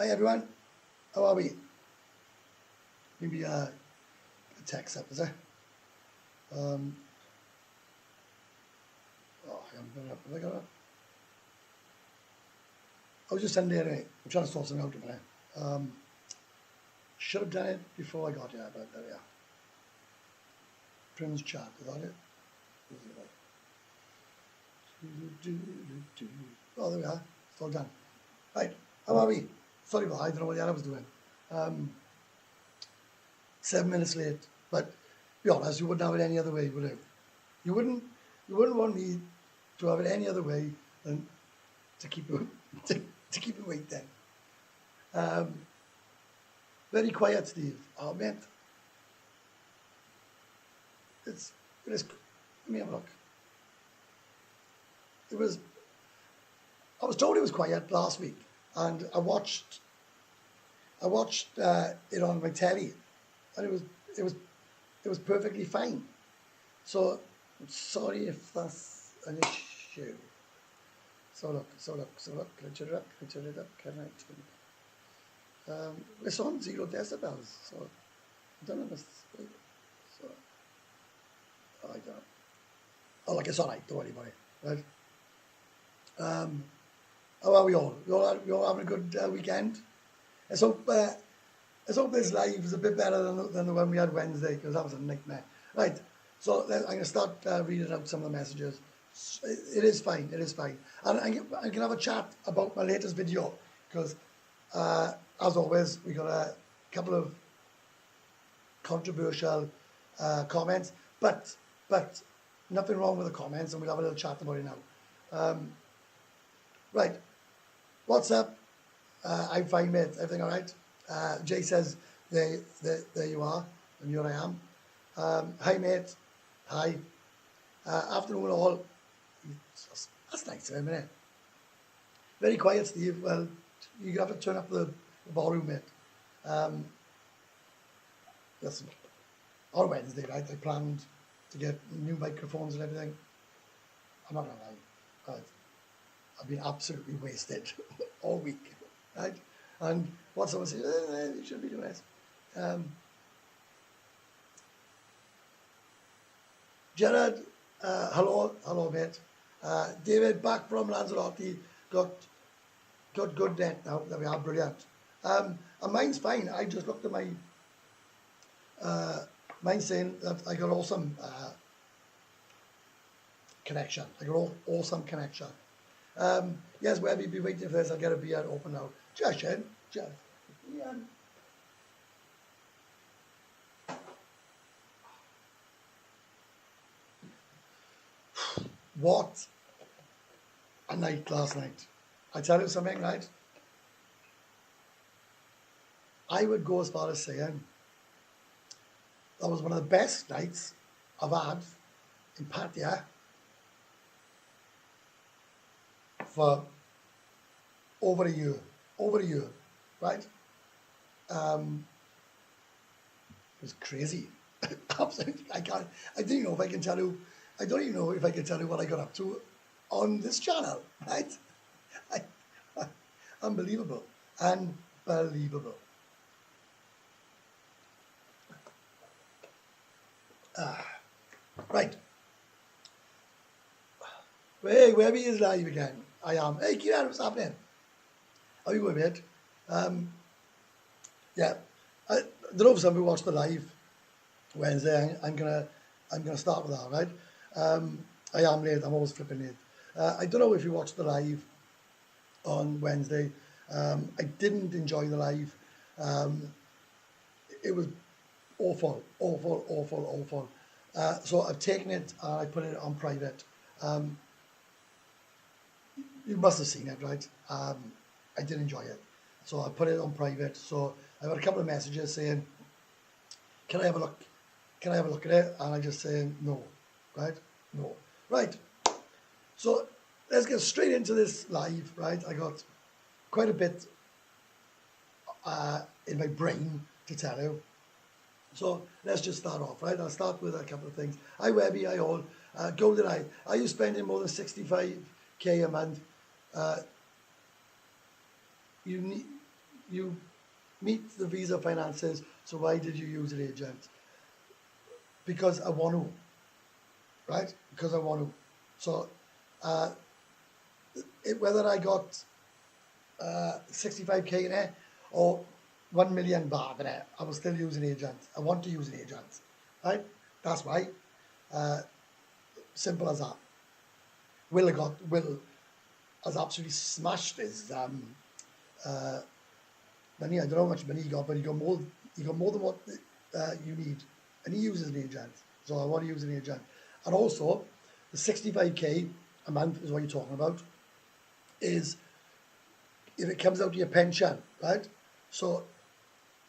Hi everyone, how are we? Maybe a text up, is there? Oh, I haven't got it up. Have I got it up? I was just sending it anyway. I'm trying to sort something out a minute. Should have done it before I got here, but there we are. Prince chat, is that it? Oh, there we are. It's all done. Right, how are we? Sorry about that, I don't know what the hell I was doing. 7 minutes late, but to be honest, you wouldn't have it any other way, would you? You wouldn't want me to have it any other way than to keep you to keep you waiting. Very quiet, Steve. Oh man, it is. Let me have a look. I was told it was quiet last week, and I watched it on my telly, and it was perfectly fine. So I'm sorry if that's an issue. So look, can I turn it up? Can I turn it up? It's on 0 decibels, so I don't know. So I don't know. Oh, like it's alright, don't worry about it. Right? How are we all? You all having a good weekend? Let's hope this live is a bit better than the one we had Wednesday, because that was a nightmare. Right, so I'm going to start reading out some of the messages. It is fine, and I can have a chat about my latest video, because as always we got a couple of controversial comments, but nothing wrong with the comments, and we'll have a little chat about it now. Right, what's up? I'm fine, mate. Everything all right? Jay says, there you are, and here I am. Hi, mate. Hi. Afternoon all. That's nice of him, isn't it? Very quiet, Steve. Well, you have to turn up the volume, mate. Listen, on Wednesday, right, I planned to get new microphones and everything. I'm not going to lie. Right? I've been absolutely wasted all week, right? And what someone says, you should be doing this. Gerard, hello mate. David, back from Lanzarote, got good net now. There we are, brilliant. And mine's fine. I just looked at my mine saying that I got awesome connection. I got awesome connection. Yes, Webby, be waiting for this. I'll get a beer open now. Jeff. Yeah. What a night last night. I tell you something, right? I would go as far as saying that was one of the best nights I've had in Pattaya for over a year, right? It was crazy. Absolutely. I don't even know if I can tell you. I don't even know if I can tell you what I got up to on this channel, right? Unbelievable. Right. Hey, Webby is live again. I am. Hey, Kieran, what's happening? How you going, mate? Yeah. I don't know if somebody watched the live Wednesday. I'm gonna start with that, right? I am late. I'm always flipping late. I don't know if you watched the live on Wednesday. I didn't enjoy the live. It was awful. So I've taken it and I put it on private. You must have seen it, right? I did enjoy it. So I put it on private. So I got a couple of messages saying, can I have a look? Can I have a look at it? And I just saying, no, right? No. Right. So let's get straight into this live, right? I got quite a bit in my brain to tell you. So let's just start off, right? I'll start with a couple of things. Hi, Webby, hi all. Golden Eye, are you spending more than 65k a month? You you meet the visa finances, so why did you use an agent? Because I want to, right? Because I want to. So whether I got 65k in it or 1 million baht in it, I will still use an agent. I want to use an agent, right? That's why. Simple as that. Will has absolutely smashed his money. I don't know how much money he got, but he got more than what you need, and he uses an agent. So I want to use an agent. And also, the 65k a month is what you're talking about. Is if it comes out of your pension, right? So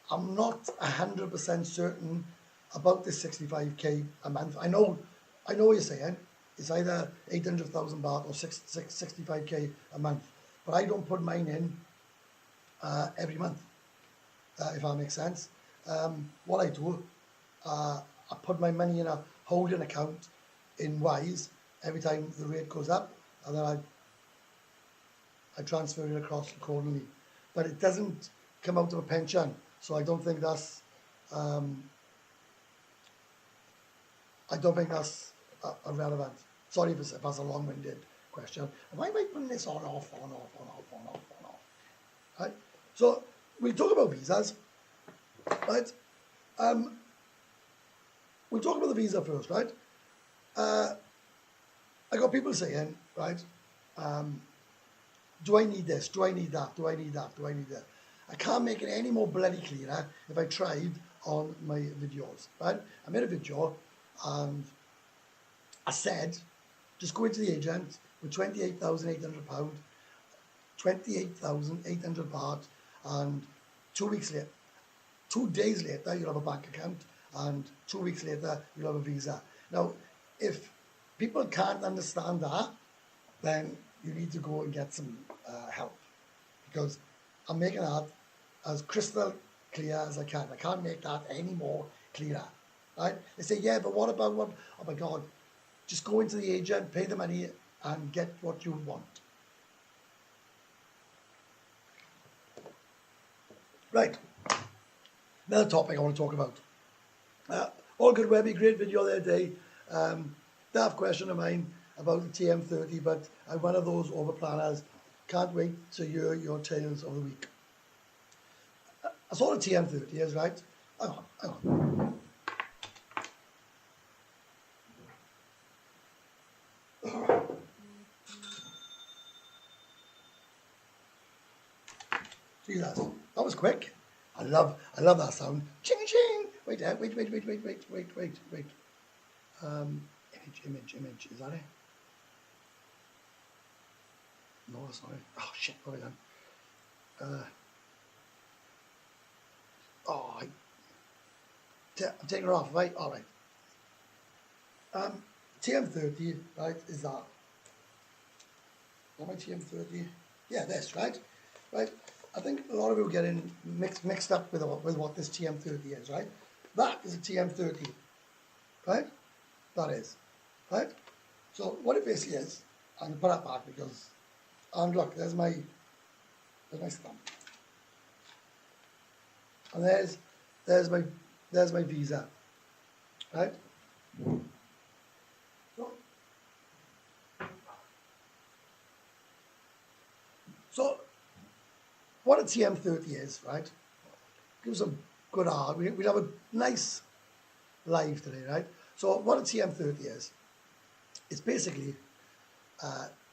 I'm not 100% certain about the 65k a month. I know what you're saying. It's either 800,000 baht or 65k a month, but I don't put mine in every month, if that makes sense. What I do, I put my money in a holding account in Wise every time the rate goes up, and then I transfer it across accordingly. But it doesn't come out of a pension, so I don't think that's relevant. Sorry if that's a long-winded question. Why am I putting this on, off? Right? So we'll talk about visas, right? We'll talk about the visa first, right? I got people saying, right, do I need this? Do I need that? Do I need that? Do I need that? I can't make it any more bloody clearer if I tried on my videos, right? I made a video and I said, just go into the agent with £28,800, 28,800 baht, and 2 days later, you'll have a bank account, and 2 weeks later, you'll have a visa. Now, if people can't understand that, then you need to go and get some help, because I'm making that as crystal clear as I can. I can't make that any more clearer, right? They say, yeah, but what about what? Oh my God, just go into the agent, pay the money, and get what you want. Right, another topic I want to talk about. All good, Webby, great video the other day. Daft question of mine about the TM30, but I'm one of those over planners. Can't wait to hear your tales of the week. That's all a TM30 is, right? Hang on. Jesus, that was quick. I love that sound. Ching ching. Wait. Image. Is that it? No, that's not it. Oh shit, what have I done? I'm taking her off, right? All right. TM30, right, is that. Is my TM30? Yeah, this, right? Right? I think a lot of people get mixed up with what this TM30 is, right? That is a TM30, right? That is, right? So what it basically is, I'm going to put that back because, and look, there's my stamp. And there's my visa, right? So what a TM30 is, right? Give us a good art. We'll have a nice live today, right? So what a TM30 is, it's basically,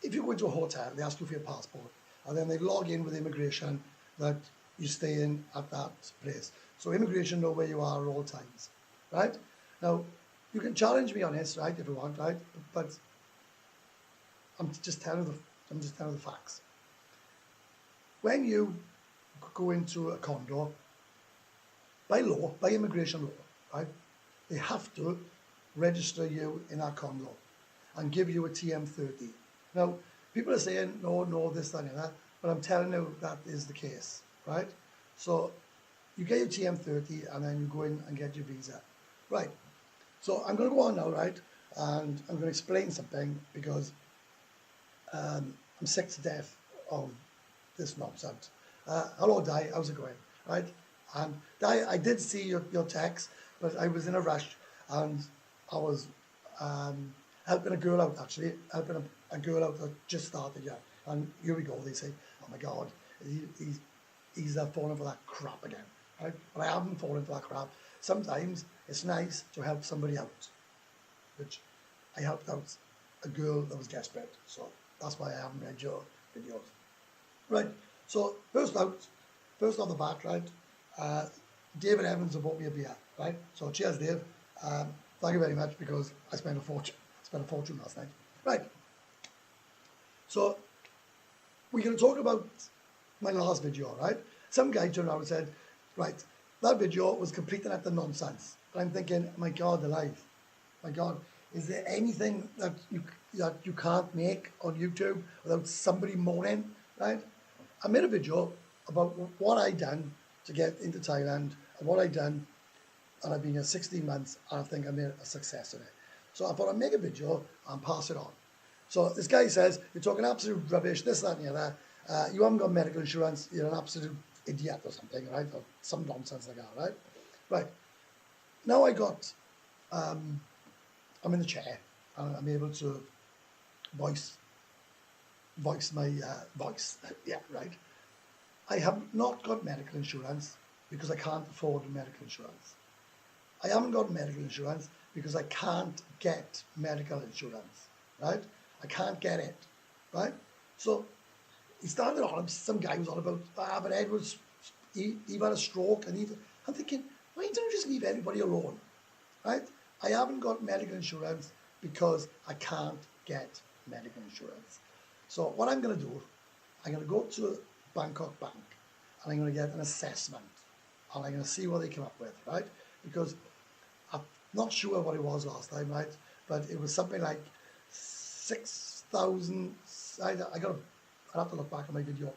if you go into a hotel, they ask you for your passport, and then they log in with immigration that you stay in at that place. So immigration know where you are at all times, right? Now, you can challenge me on this, right, if you want, right? But I'm just telling the facts. When you go into a condo, by law, by immigration law, right, they have to register you in our condo and give you a TM30. Now, people are saying, no, this, that, and that, but I'm telling you that is the case, right? So you get your TM30 and then you go in and get your visa. Right, so I'm going to go on now, right, and I'm going to explain something because I'm sick to death of this nonsense. hello, Di, how's it going? Right? And Di, I did see your text, but I was in a rush and I was helping a girl out, actually, helping a girl out that just started yet. And here we go, they say, oh my God, he's falling for that crap again. Right? But I haven't fallen for that crap. Sometimes it's nice to help somebody out, which I helped out a girl that was desperate. So that's why I haven't read your videos. Right, so first off the bat, right, David Evans have bought me a beer, right? So cheers, Dave. Thank you very much, because I spent a fortune last night. Right, so we're going to talk about my last video, right? Some guy turned around and said, right, that video was complete and utter nonsense. And I'm thinking, my God, alive. My God, is there anything that you can't make on YouTube without somebody moaning, right? I made a video about what I done to get into Thailand and what I done, and I've been here 16 months, and I think I made a success of it. So I thought I'd make a video and pass it on. So this guy says, you're talking absolute rubbish, this, that, and the other. You haven't got medical insurance, you're an absolute idiot or something, right? Or some nonsense like that, right? Right. Now I'm in the chair, and I'm able to voice my voice. Yeah, right. I have not got medical insurance because I can't afford medical insurance. I haven't got medical insurance because I can't get medical insurance, right? I can't get it, right? So he started on, some guy was on about, but Edwards, he had a stroke, and I'm thinking, why don't you just leave everybody alone, right? I haven't got medical insurance because I can't get medical insurance. So what I'm going to do, I'm going to go to Bangkok Bank, and I'm going to get an assessment, and I'm going to see what they come up with, right? Because I'm not sure what it was last time, right? But it was something like 6,000. I'd have to look back at my video.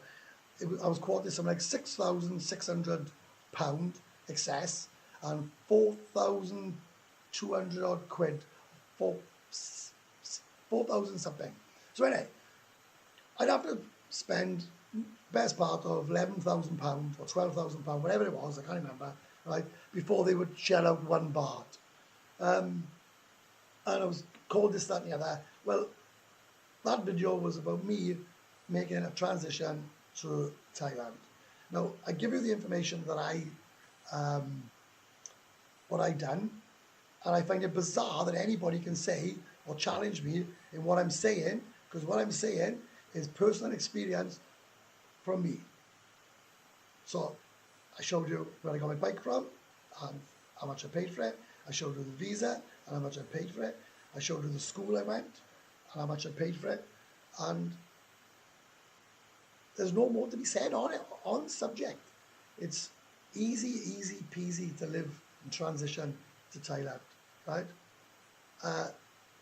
I was quoted something like £6,600 excess and 4,200 odd quid, 4,000 something. So anyway, I'd have to spend best part of £11,000 or £12,000, whatever it was, I can't remember, right, before they would shell out 1 baht. And I was called this, that, and the other. Well, that video was about me making a transition to Thailand. Now, I give you the information that what I done, and I find it bizarre that anybody can say or challenge me in what I'm saying, because what I'm saying is personal experience from me. So I showed you where I got my bike from and how much I paid for it. I showed you the visa and how much I paid for it. I showed you the school I went and how much I paid for it. And there's no more to be said on it, on the subject. It's easy peasy to live and transition to Thailand, right?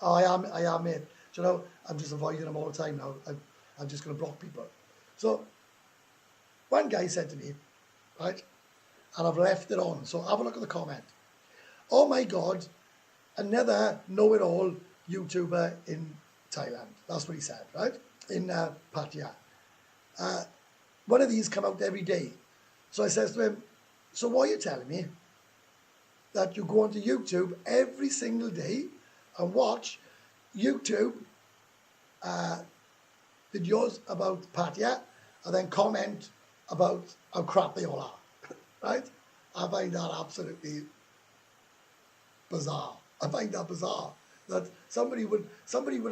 I am it. Do you know, I'm just avoiding them all the time now. I'm just going to block people. So one guy said to me, right, and I've left it on, so have a look at the comment. Oh my God, another know-it-all YouTuber in Thailand. That's what he said, right? In Pattaya. One of these come out every day. So I says to him, so what are you telling me? That you go onto YouTube every single day and watch YouTube videos about Pattaya and then comment about how crap they all are, right? I find that absolutely bizarre. I find that bizarre that somebody would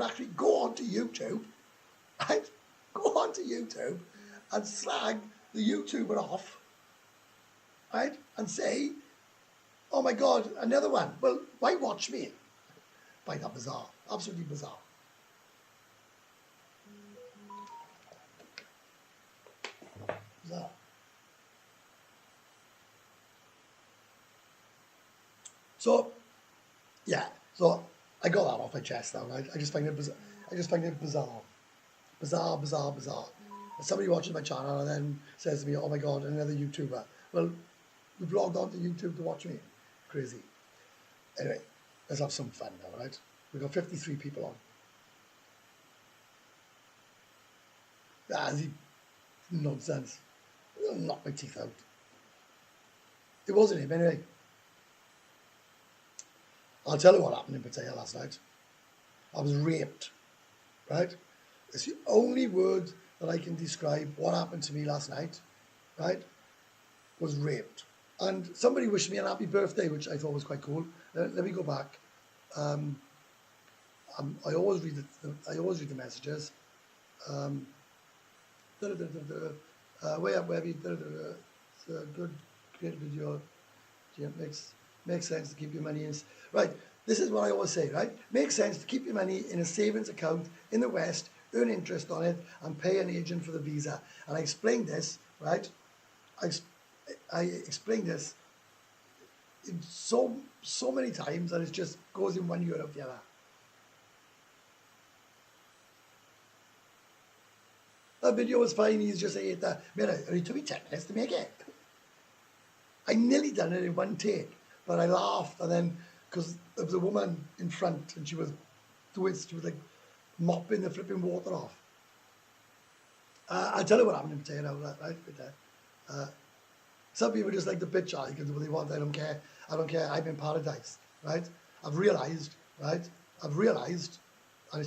actually go onto YouTube, right? Go onto YouTube and slag the YouTuber off, right? And say, oh my God, another one. Well, why watch me? I find that bizarre, absolutely bizarre. Bizarre. So, yeah, so I got that off my chest now, right? I just find it bizarre. Bizarre. And somebody watching my channel and then says to me, oh my God, another YouTuber. Well, you've logged on to YouTube to watch me. Crazy. Anyway, let's have some fun now, right? We've got 53 people on. Nonsense. gonna knock my teeth out. It wasn't him anyway. I'll tell you what happened in Pattaya last night. I was raped, right? It's the only word that I can describe what happened to me last night, right? Was raped. And somebody wished me a happy birthday, which I thought was quite cool. Let me go back. I always read the messages. Way up, webby. It's a good, great video. Yeah, makes sense to keep your money in. Right. This is what I always say. Right. Makes sense to keep your money in a savings account in the West, earn interest on it, and pay an agent for the visa. And I explained this. Right. I explained this in so many times that it just goes in one ear out the other. That video was fine. He's just saying that, man, it took me 10 minutes to make it. I nearly done it in one take, but I laughed, and then because there was a woman in front and she was like mopping the flipping water off. I'll tell you what happened in Pattaya now, right? Some people just like the picture, you can do what they want, I don't care, I'm in paradise, right? I've realised, and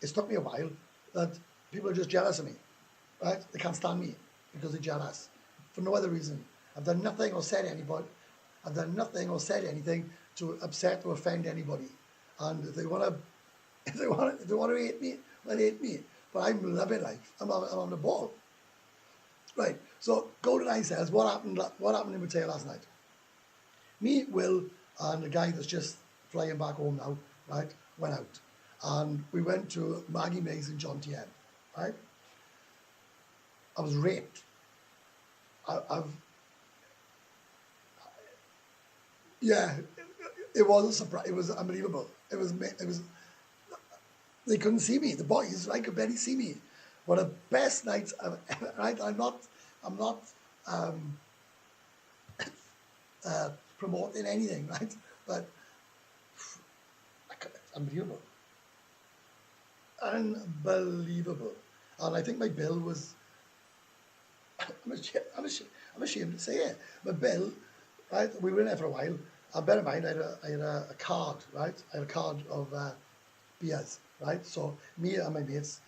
it's took me a while, that people are just jealous of me, right? They can't stand me because they're jealous, for no other reason. I've done nothing or said anything to upset or offend anybody. And if they want to hate me, then hate me. But I'm loving life. I'm on the ball. Right. So Golden Eye says, what happened in Pattaya last night? Me, Will, and the guy that's just flying back home now, right, went out. And we went to Maggie May's in John Tien, right? I was raped. Yeah, it was a surprise. It was unbelievable. It was. They couldn't see me. The boys, I could barely see me. One of the best nights I've ever. Right, I'm not promoting anything, right? But unbelievable, unbelievable. And I think my bill was. I'm ashamed to say it. My bill, right? We were in there for a while. And bear in mind, I had a card, right? I had a card of beers, right? So me and my mates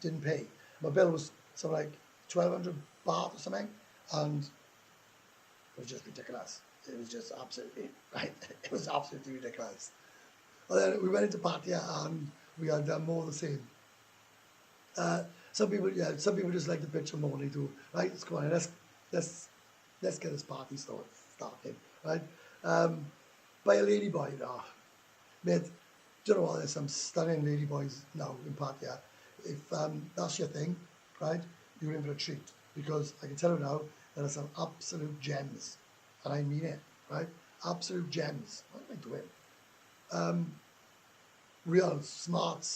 didn't pay. My bill was something like 1,200 baht or something, and it was just ridiculous. It was just absolutely, right? It was absolutely ridiculous. And then we went into Pattaya and we had more of the same. Some people just like the picture more than they do. Right, let's go on. Let's get this party started. Right, by a lady boy. Oh, mate, do you know what? There's some stunning lady boys now in Pattaya. If that's your thing, right, you're in for a treat, because I can tell you now there are some absolute gems, and I mean it. Right, absolute gems. What am I doing? Real smart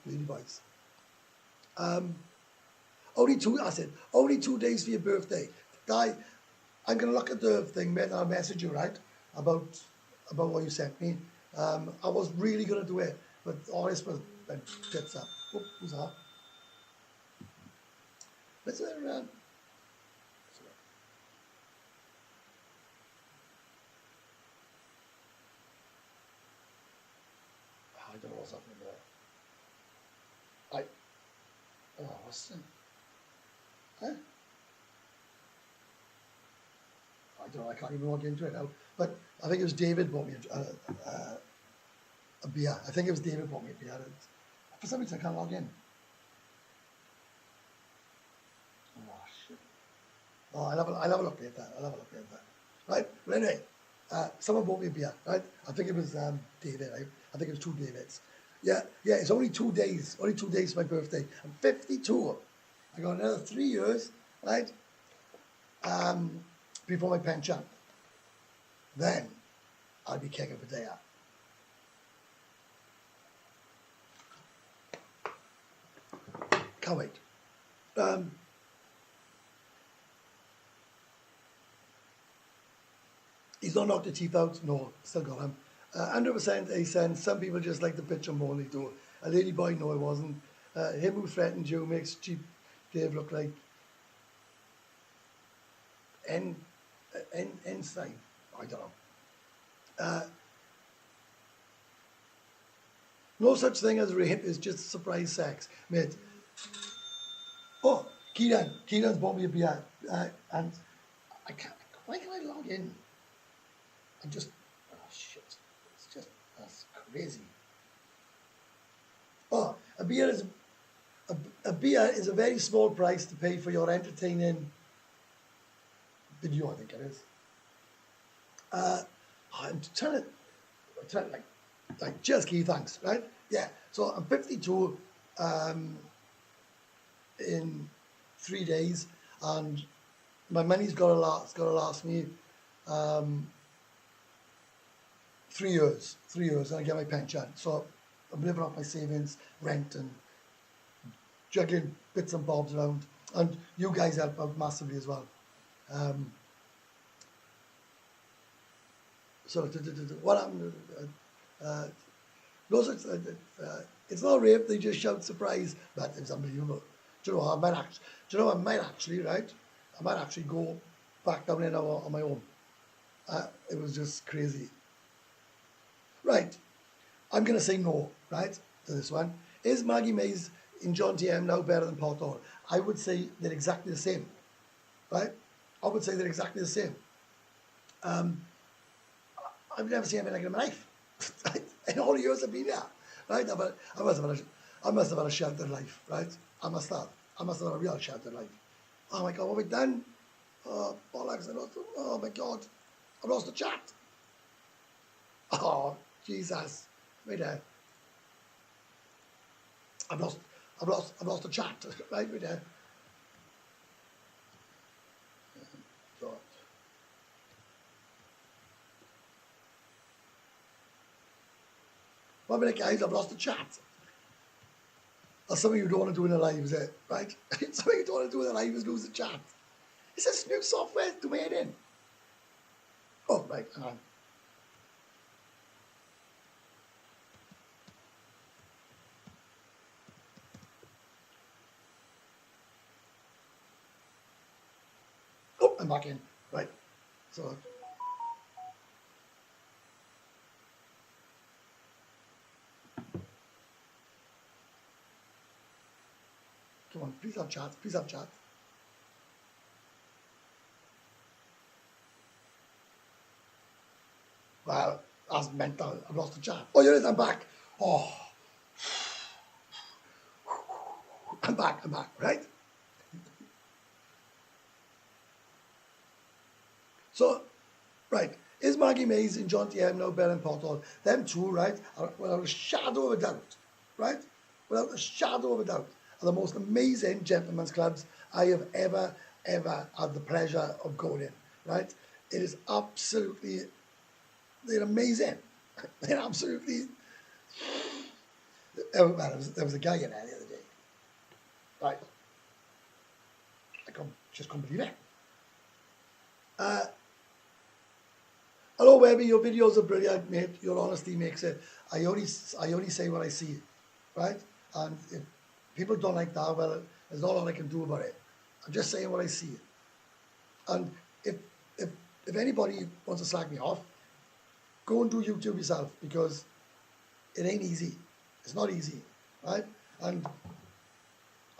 lady boys. Only 2 days for your birthday. Guy, I'm going to look at the thing, mate, and I'll message you, right, about what you sent me. I was really going to do it, but all this was tits up. Oh, who's that? Let's I don't know what's happening there. Oh, what's that? Huh? I don't know, I can't even log into it now. But I think it was David bought me a beer. I think it was David bought me a beer. For some reason I can't log in. Oh, shit. Oh, I'll have a look at that. Right? But anyway, someone bought me a beer, right? I think it was David. I think it was 2 Davids. Yeah, it's only 2 days. Only 2 days for my birthday. I'm 52. I got another 3 years, right? Before my pension. Then I'll be king of Pattaya. Can't wait. He's not knocked the teeth out. No, still got him. 100% he said, some people just like the picture more than they do. A lady boy, no, it wasn't. Him who threatened you makes cheap Dave look like inside. I don't know. No such thing as rape. It's just surprise sex, mate. Oh, Kieran's bought me a beer, and I can't. Why can I log in? I'm just. Oh shit! It's just that's crazy. Oh, a beer is a beer is a very small price to pay for your entertaining video. I think it is. I'm trying to like cheers, Keith, thanks, right? Yeah. So I'm 52 in 3 days, and my money's got to last me 3 years. 3 years, and I get my pension. So I'm living off my savings, rent, and juggling bits and bobs around. And you guys help out massively as well. So what happened? No such. It's not rape. They just shout surprise, but it's unbelievable. Do you know? I might actually, right? I might actually go back down in on my own. It was just crazy. Right. I'm gonna say no, right, to this one. Is Maggie Mays in John TM now better than Pattaya? I would say they're exactly the same, right? I would say they're exactly the same. I've never seen anything like it in my life. In all the years I've been here, right? I must have had a sheltered life, right? I must have had a real sheltered life. Oh my God, what have we done? Oh, bollocks, oh my God, I've lost the chat. Oh, Jesus, right there. I've lost the chat, right there. God. One minute, guys, I've lost the chat. That's something you don't want to do in a live, is it? Right? Something you don't want to do in a live is lose the chat. It's this new software to made in. Oh, right, hang on. Oh, I'm back in. Right. So. Come on, please have chat. Please have chat. Well, that's mental. I've lost the chat. Oh, here it is. I'm back. Oh. I'm back, right? So, right. Is Maggie Mays and John TM now better than Pattaya? Them two, right, are, without a shadow of a doubt, right? Without a shadow of a doubt, are the most amazing gentlemen's clubs I have ever had the pleasure of going in, right? It is absolutely, they're amazing. They're absolutely, oh, man, there was a guy in there the other day, right? Just couldn't believe it. Hello, Webby, your videos are brilliant, mate. Your honesty makes it. I only say what I see, right? And if people don't like that, well, there's not a lot I can do about it. I'm just saying what I see. And if anybody wants to slag me off, go and do YouTube yourself, because it ain't easy. It's not easy, right? And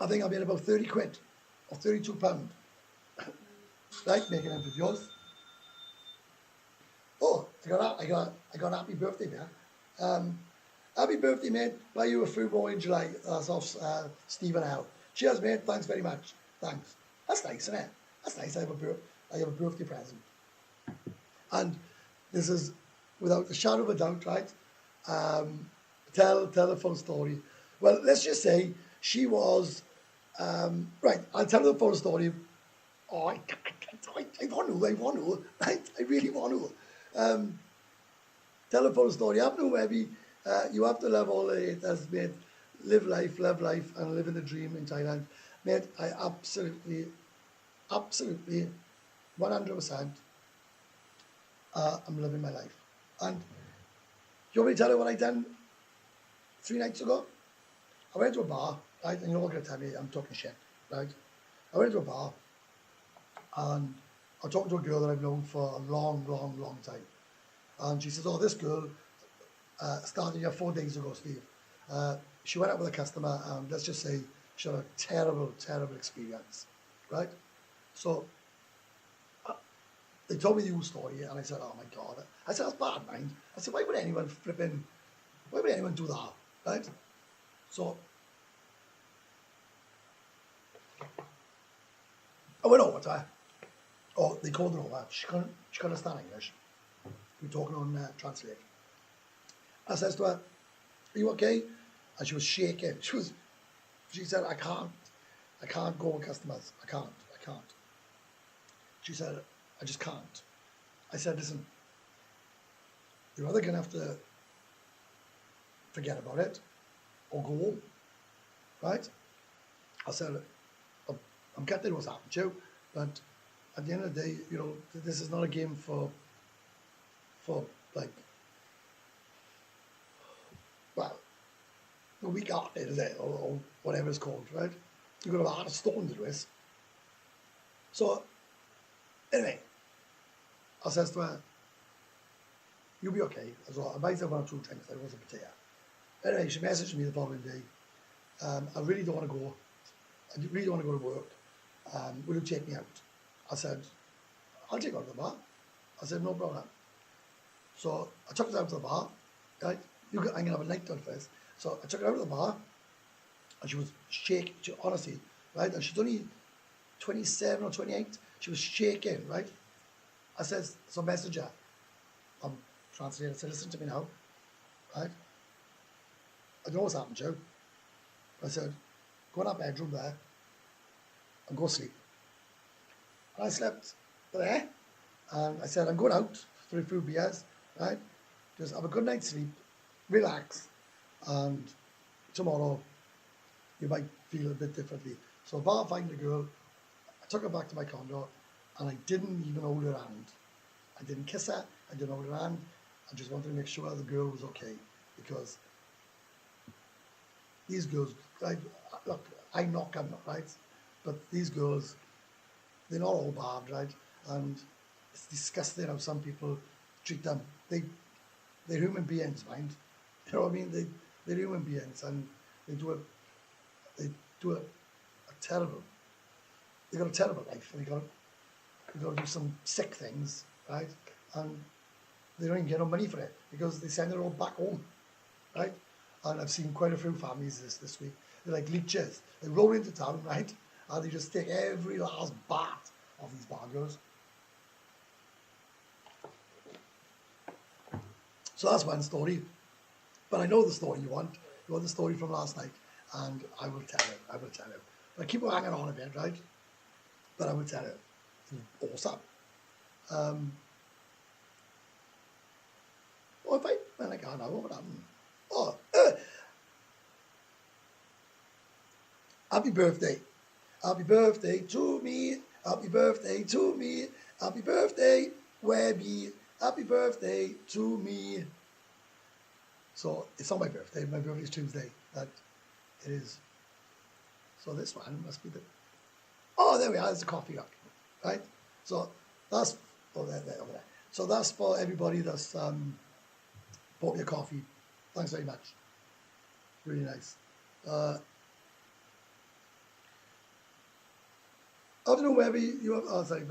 I think I made about 30 quid or 32 £, right, making them videos. Oh, I got a happy birthday there. Happy birthday, mate. Buy you a fruit bowl in July. That's off Stephen L. Cheers, mate. Thanks very much. Thanks. That's nice, isn't it? That's nice. I have a birthday present. And this is, without a shadow of a doubt, right? Tell the full story. Well, let's just say she was, right, I'll tell the full story. Oh, I want to, right? I really want to. Tell a full story. I have no Webby. You have to love all the haters, mate. Live life, love life, and live in the dream in Thailand. Mate, I absolutely, 100%, I'm living my life. And you want me to tell you what I done 3 nights ago? I went to a bar, right? And you're not going to tell me I'm talking shit, right? I went to a bar, and I'm talking to a girl that I've known for a long, long, long time. And she says, oh, this girl started here 4 days ago, Steve. She went out with a customer and let's just say she had a terrible, terrible experience, right? So they told me the whole story and I said, oh my God. I said, that's bad, mind. I said, why would anyone do that, right? So I went over to her. Oh, they called her over. She couldn't understand English. We were talking on Translate. I says to her, are you okay? And she was shaking. She said, I can't go with customers. I can't. She said, I just can't. I said, listen, you're either going to have to forget about it or go home, right? I said, I'm getting what's happened to you, but at the end of the day, you know, this is not a game for like, well, the weak hearted, is it, or whatever it's called, right? You've got a heart of stone to do this. So, anyway, I says to her, you'll be okay. As well. I might have 1 or 2 drinks, I wasn't Pattaya. Anyway, she messaged me the following day. I really don't want to go. I really don't want to go to work. Will you take me out? I said, I'll take you out to the bar. I said, no problem. So I took her out to the bar. Right? I'm going to have a night on first. So I took her out to the bar, and she was shaking, honestly, right? And she's only 27 or 28. She was shaking, right? I said, so messenger, I'm translating, I said, listen to me now, right? I know what's happened to you. I said, go in that bedroom there and go sleep. And I slept there, and I said, I'm going out for a few beers, right? Just have a good night's sleep, relax, and tomorrow you might feel a bit differently. So bar find the girl, I took her back to my condo, and I didn't even hold her hand. I didn't kiss her, I didn't hold her hand. I just wanted to make sure the girl was okay, because these girls, right, look, I knock them, right? But these girls, they're not all bad, right? And it's disgusting how some people treat them. They're human beings, mind. You know what I mean? They're human beings, and they got a terrible life, and they got to do some sick things, right? And they don't even get no money for it because they send it all back home, right? And I've seen quite a few families this week. They're like leeches. They roll into town, right? And they just take every last bat of these bargos. So that's one story. But I know the story you want. You want the story from last night. And I will tell you. But keep on hanging on a bit, right? But I will tell you. It's awesome. If I can't know what happened. Oh, happy birthday. Happy birthday to me. Happy birthday to me. Happy birthday, Webby. Happy birthday to me. So it's not my birthday. My birthday is Tuesday. That it is. So this one must be the. Oh, there we are. There's a coffee cup, right? So that's over there. So that's for everybody that's bought me a coffee. Thanks very much. Really nice. I don't know whether you have. Oh, sorry,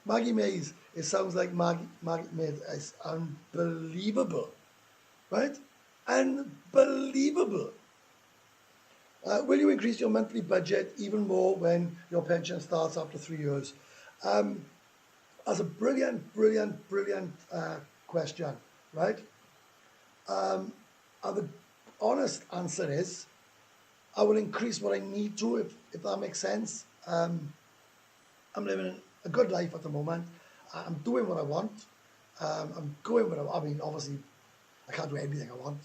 Maggie Mays. It sounds like Maggie Mays. It's unbelievable, right? Unbelievable. Will you increase your monthly budget even more when your pension starts after 3 years? That's a brilliant question, right? And the honest answer is, I will increase what I need to, if that makes sense. I'm living a good life at the moment. I'm doing what I want. I'm going where I mean, obviously, I can't do everything I want.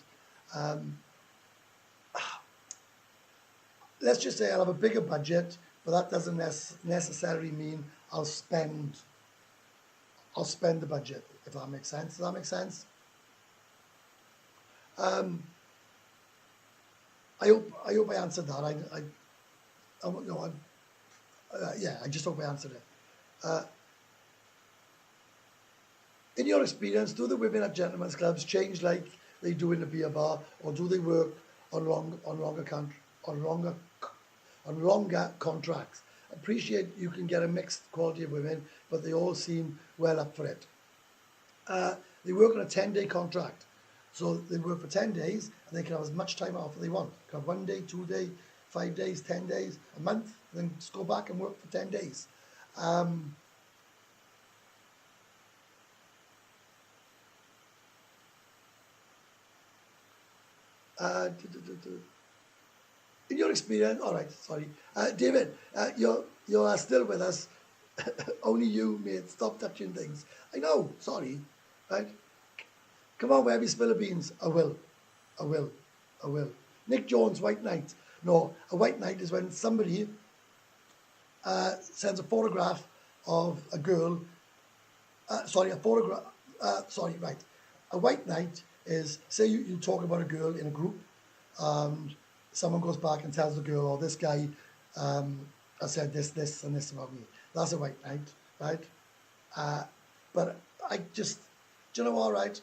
Let's just say I'll have a bigger budget, but that doesn't necessarily mean I'll spend the budget, if that makes sense. Does that make sense? I hope I answered that. Yeah, I just hope I answered it. In your experience, do the women at gentlemen's clubs change like they do in the beer bar, or do they work on longer contracts? Appreciate you can get a mixed quality of women, but they all seem well up for it. They work on a 10-day contract. So they work for 10 days and they can have as much time off as they want. They can have 1 day, 2 days, 5 days, 10 days, a month, and then just go back and work for 10 days. In your experience, all right, sorry. David, you're still with us. Only you, mate. Stop touching things. I know, sorry. Right? Come on, wherever you spill the beans. I will. Nick Jones, white knight. No, a white knight is when somebody sends a photograph of a girl. A white knight is, say you talk about a girl in a group, someone goes back and tells the girl, oh, this guy has said this, and this about me. That's a white knight, right? But I just, do you know what, right?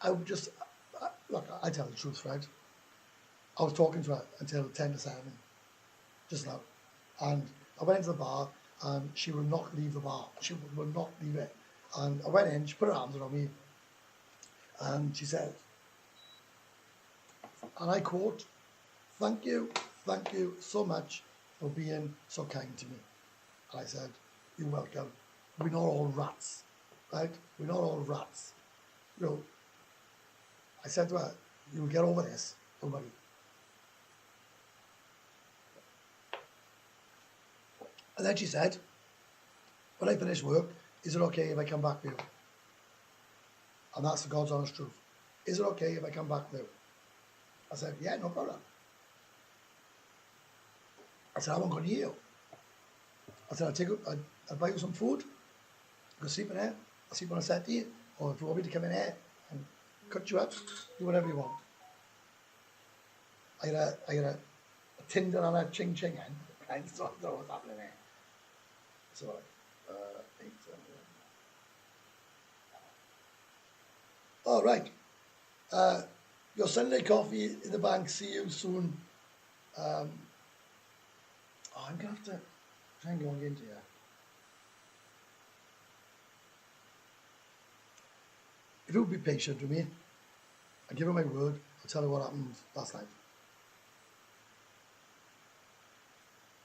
I would just, look, I tell the truth, right? I was talking to her until 10 to 7, just now. And I went into the bar, and she would not leave the bar. She would not leave it. And I went in, she put her arms around me, and she said, and I quote, thank you so much for being so kind to me. And I said, you're welcome. We're not all rats, right? We're not all rats. You know, I said to her, you'll get over this, don't worry. And then she said, when I finish work, is it okay if I come back with you? And that's the God's honest truth. Is it okay if I come back with you? I said, yeah, no problem. I said, I won't go near you. I said, I'll buy you some food, go sleep in there, I'll sleep on a settee, or if you want me to come in here and cut you up, do whatever you want. I had a Tinder and a ching ching in, and so I don't know what's happening there. So, 8, 7, 8. All right. Your Sunday coffee in the bank. See you soon. I'm going to have to try and go into here. If you would be patient with me, I give you my word, I'll tell you what happened last night.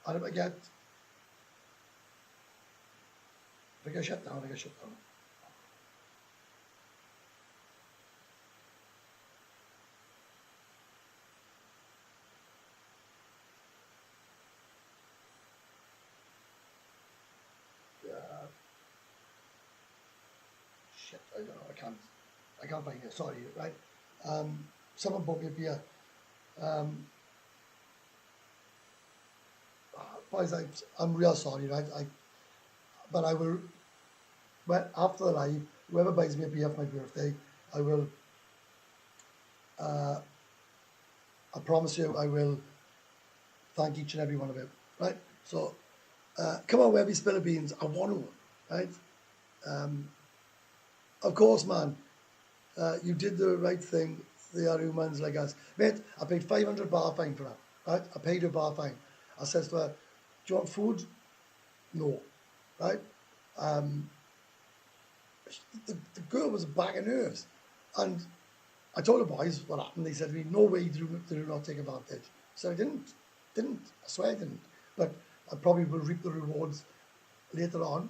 And if I get shut down, I get shut down. Shit, I don't know, I can't find it, sorry, right? Someone bought me a beer. Boys, I'm real sorry, right? But I will, well, after the live, whoever buys me a beer for my birthday, I will, I promise you, I will thank each and every one of you, right? So, come on, wherever you spill the beans, I want to, right? Of course, man, you did the right thing. They are humans like us. Mate, I paid 500 bar fine for her, right? I paid her bar fine. I said to her, do you want food? No, right? The girl was a bag of nerves. And I told the boys what happened. They said to me, no way do not take advantage. So I didn't. I swear I didn't. But I probably will reap the rewards later on.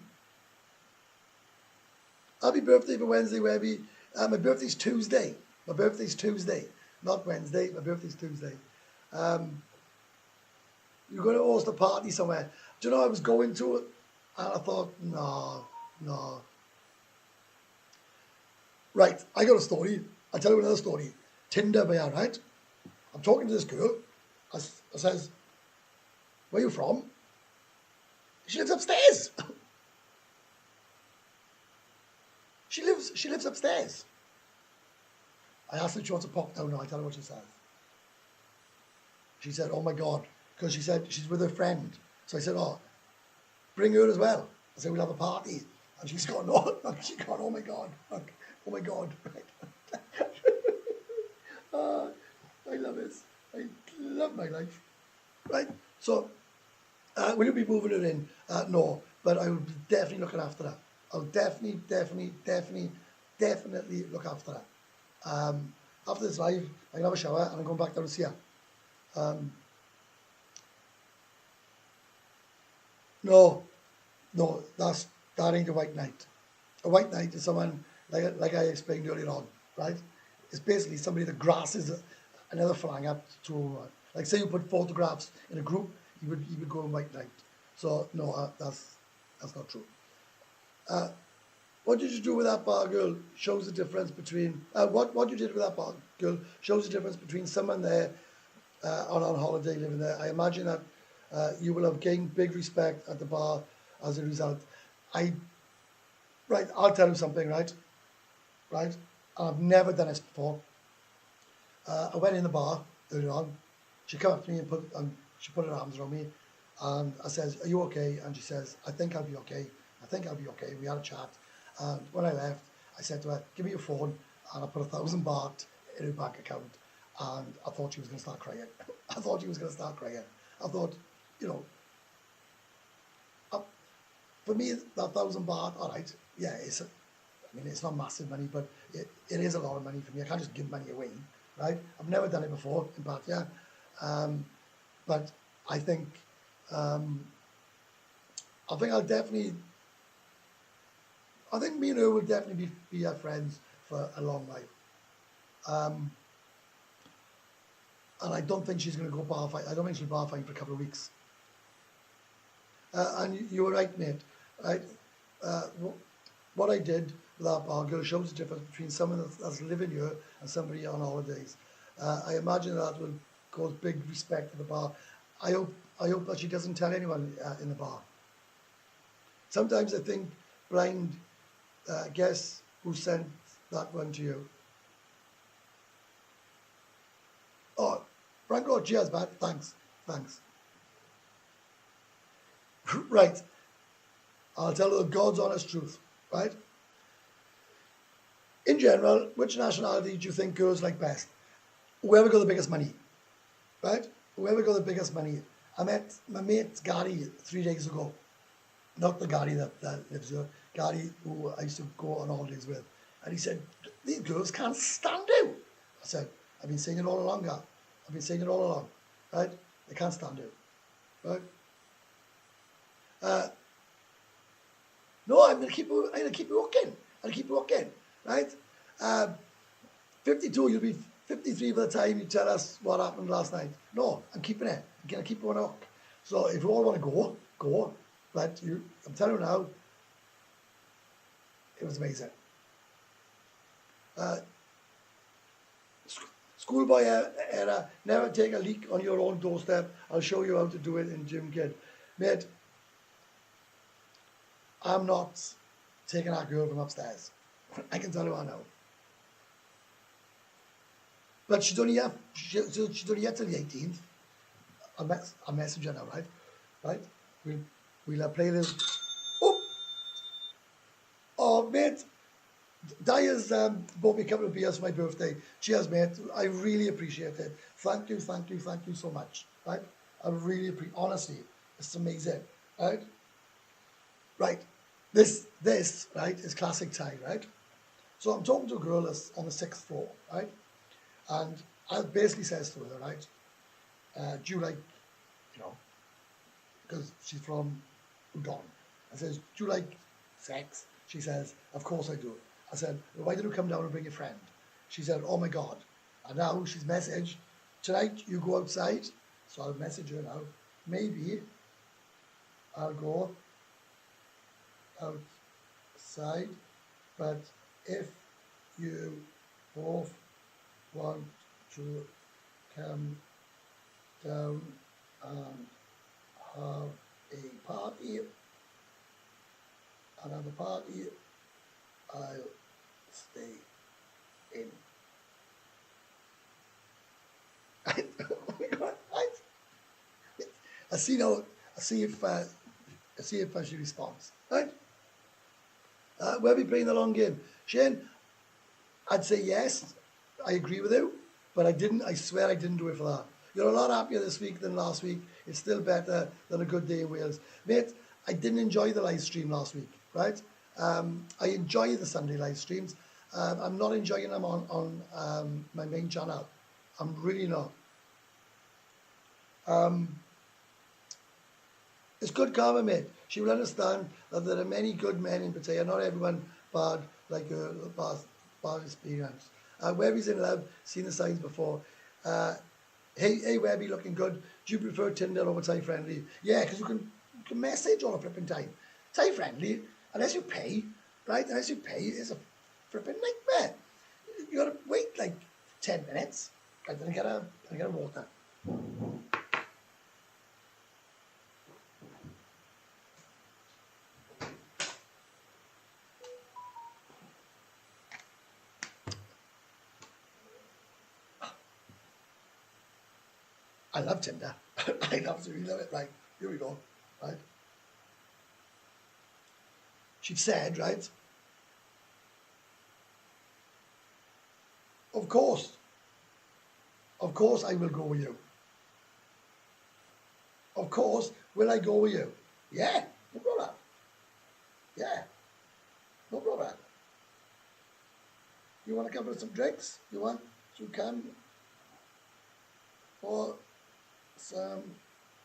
Happy birthday for Wednesday, Webby. My birthday's Tuesday. My birthday's Tuesday, not Wednesday. My birthday's Tuesday. You're going to host a party somewhere. Do you know, I was going to it, and I thought, no. Right, I got a story. I'll tell you another story. Tinder by her, right? I'm talking to this girl. I says, where are you from? She lives upstairs. She lives upstairs. I asked her if she wants to pop down now. I tell her what she says. She said, oh my God, because she said she's with her friend. So I said, oh, bring her as well. I said, we'll have a party. And she's gone, oh, she's gone, oh my God, look, oh my God, right? I love this. I love my life, right? So, will you be moving her in? No, but I will be definitely looking after her. I'll definitely look after her. After this live, I'm going to have a shower and I'm going back down to see her. No, that ain't a white knight. A white knight is someone, like I explained earlier on, right? It's basically somebody that grasses another flying up to, like say you put photographs in a group, you would go in white knight. So no, that's not true. What did you do with that bar girl shows the difference between, what you did with that bar girl shows the difference between someone there on holiday living there. I imagine that you will have gained big respect at the bar as a result. Right, I'll tell you something, right? I've never done this before. I went in the bar earlier on. She came up to me and she put her arms around me, and I says, "Are you okay?" And she says, "I think I'll be okay. I think I'll be okay." We had a chat, and when I left, I said to her, "Give me your phone," and I put 1,000 baht in her bank account, and I thought she was going to start crying. I thought, you know, for me, that 1,000 baht, all right, yeah, it's not massive money, but it is a lot of money for me. I can't just give money away, right? I've never done it before in Pattaya, but I think I think me and her will definitely be our friends for a long life. And I don't think she's going to go bar fight. I don't think she'll bar fight for a couple of weeks. And you were right, mate. Right? What I did with that bar girl shows the difference between someone that's living here and somebody on holidays. I imagine that will cause big respect for the bar. I hope that she doesn't tell anyone in the bar. Sometimes I think, blind, guess who sent that one to you? Oh, Franco, cheers, man. Thanks. Right. I'll tell you the God's honest truth, right? In general, which nationality do you think girls like best? Whoever got the biggest money, right? Whoever got the biggest money. I met my mate Gary 3 days ago. Not the Gary that lives here. Gary, who I used to go on holidays with. And he said, "These girls can't stand you." I said, "I've been saying it all along, Gar. I've been saying it all along, right? They can't stand you, right?" No, I'm gonna keep walking, right? 52, you'll be 53 by the time you tell us what happened last night. No, I'm keeping it. I'm gonna keep going up. So if you all want to go. But I'm telling you now, it was amazing. Schoolboy era, never take a leak on your own doorstep. I'll show you how to do it in Gym Kid. Mate, I'm not taking that girl from upstairs. I can tell you I know. But she's only here till the 18th. I'll message her now, right? We'll play this. Oh, mate. Daya's bought me a couple of beers for my birthday. Cheers, mate. I really appreciate it. Thank you so much. Right? I really appreciate. Honestly, it's amazing. Right? Right. This right is classic Thai, right? So I'm talking to a girl that's on the 6th floor, right? And I basically says to her, right? Do you like, because she's from Udon. I says, "Do you like sex?" She says, "Of course I do." I said, "Well, why don't you come down and bring your friend?" She said, "Oh my God." And now she's messaged, "Tonight you go outside." So I'll message her now. Maybe I'll go outside, but if you both want to come down and have a party, another party, I'll stay in. I see if she responds. Right? Were we playing the long game? Shane, I'd say yes. I agree with you, but I didn't. I swear I didn't do it for that. You're a lot happier this week than last week. It's still better than a good day in Wales. Mate, I didn't enjoy the live stream last week, right? I enjoy the Sunday live streams. I'm not enjoying them on my main channel. I'm really not. It's good karma, mate. She will understand that there are many good men in Pattaya, not everyone bad, like her bad experience. Webby's in love, seen the signs before. Hey, Webby, looking good. Do you prefer Tinder over Thai Friendly? Yeah, because you can message all the flipping time. Thai Friendly, unless you pay, right? Unless you pay, it's a flipping nightmare. You gotta wait like 10 minutes. Right, then I get a water. I love Tinder. I absolutely love it. Right, here we go. Right. She said, right, of course I will go with you. Of course, will I go with you? Yeah, no problem. Yeah, no problem. You want to come with some drinks? You want? You can for some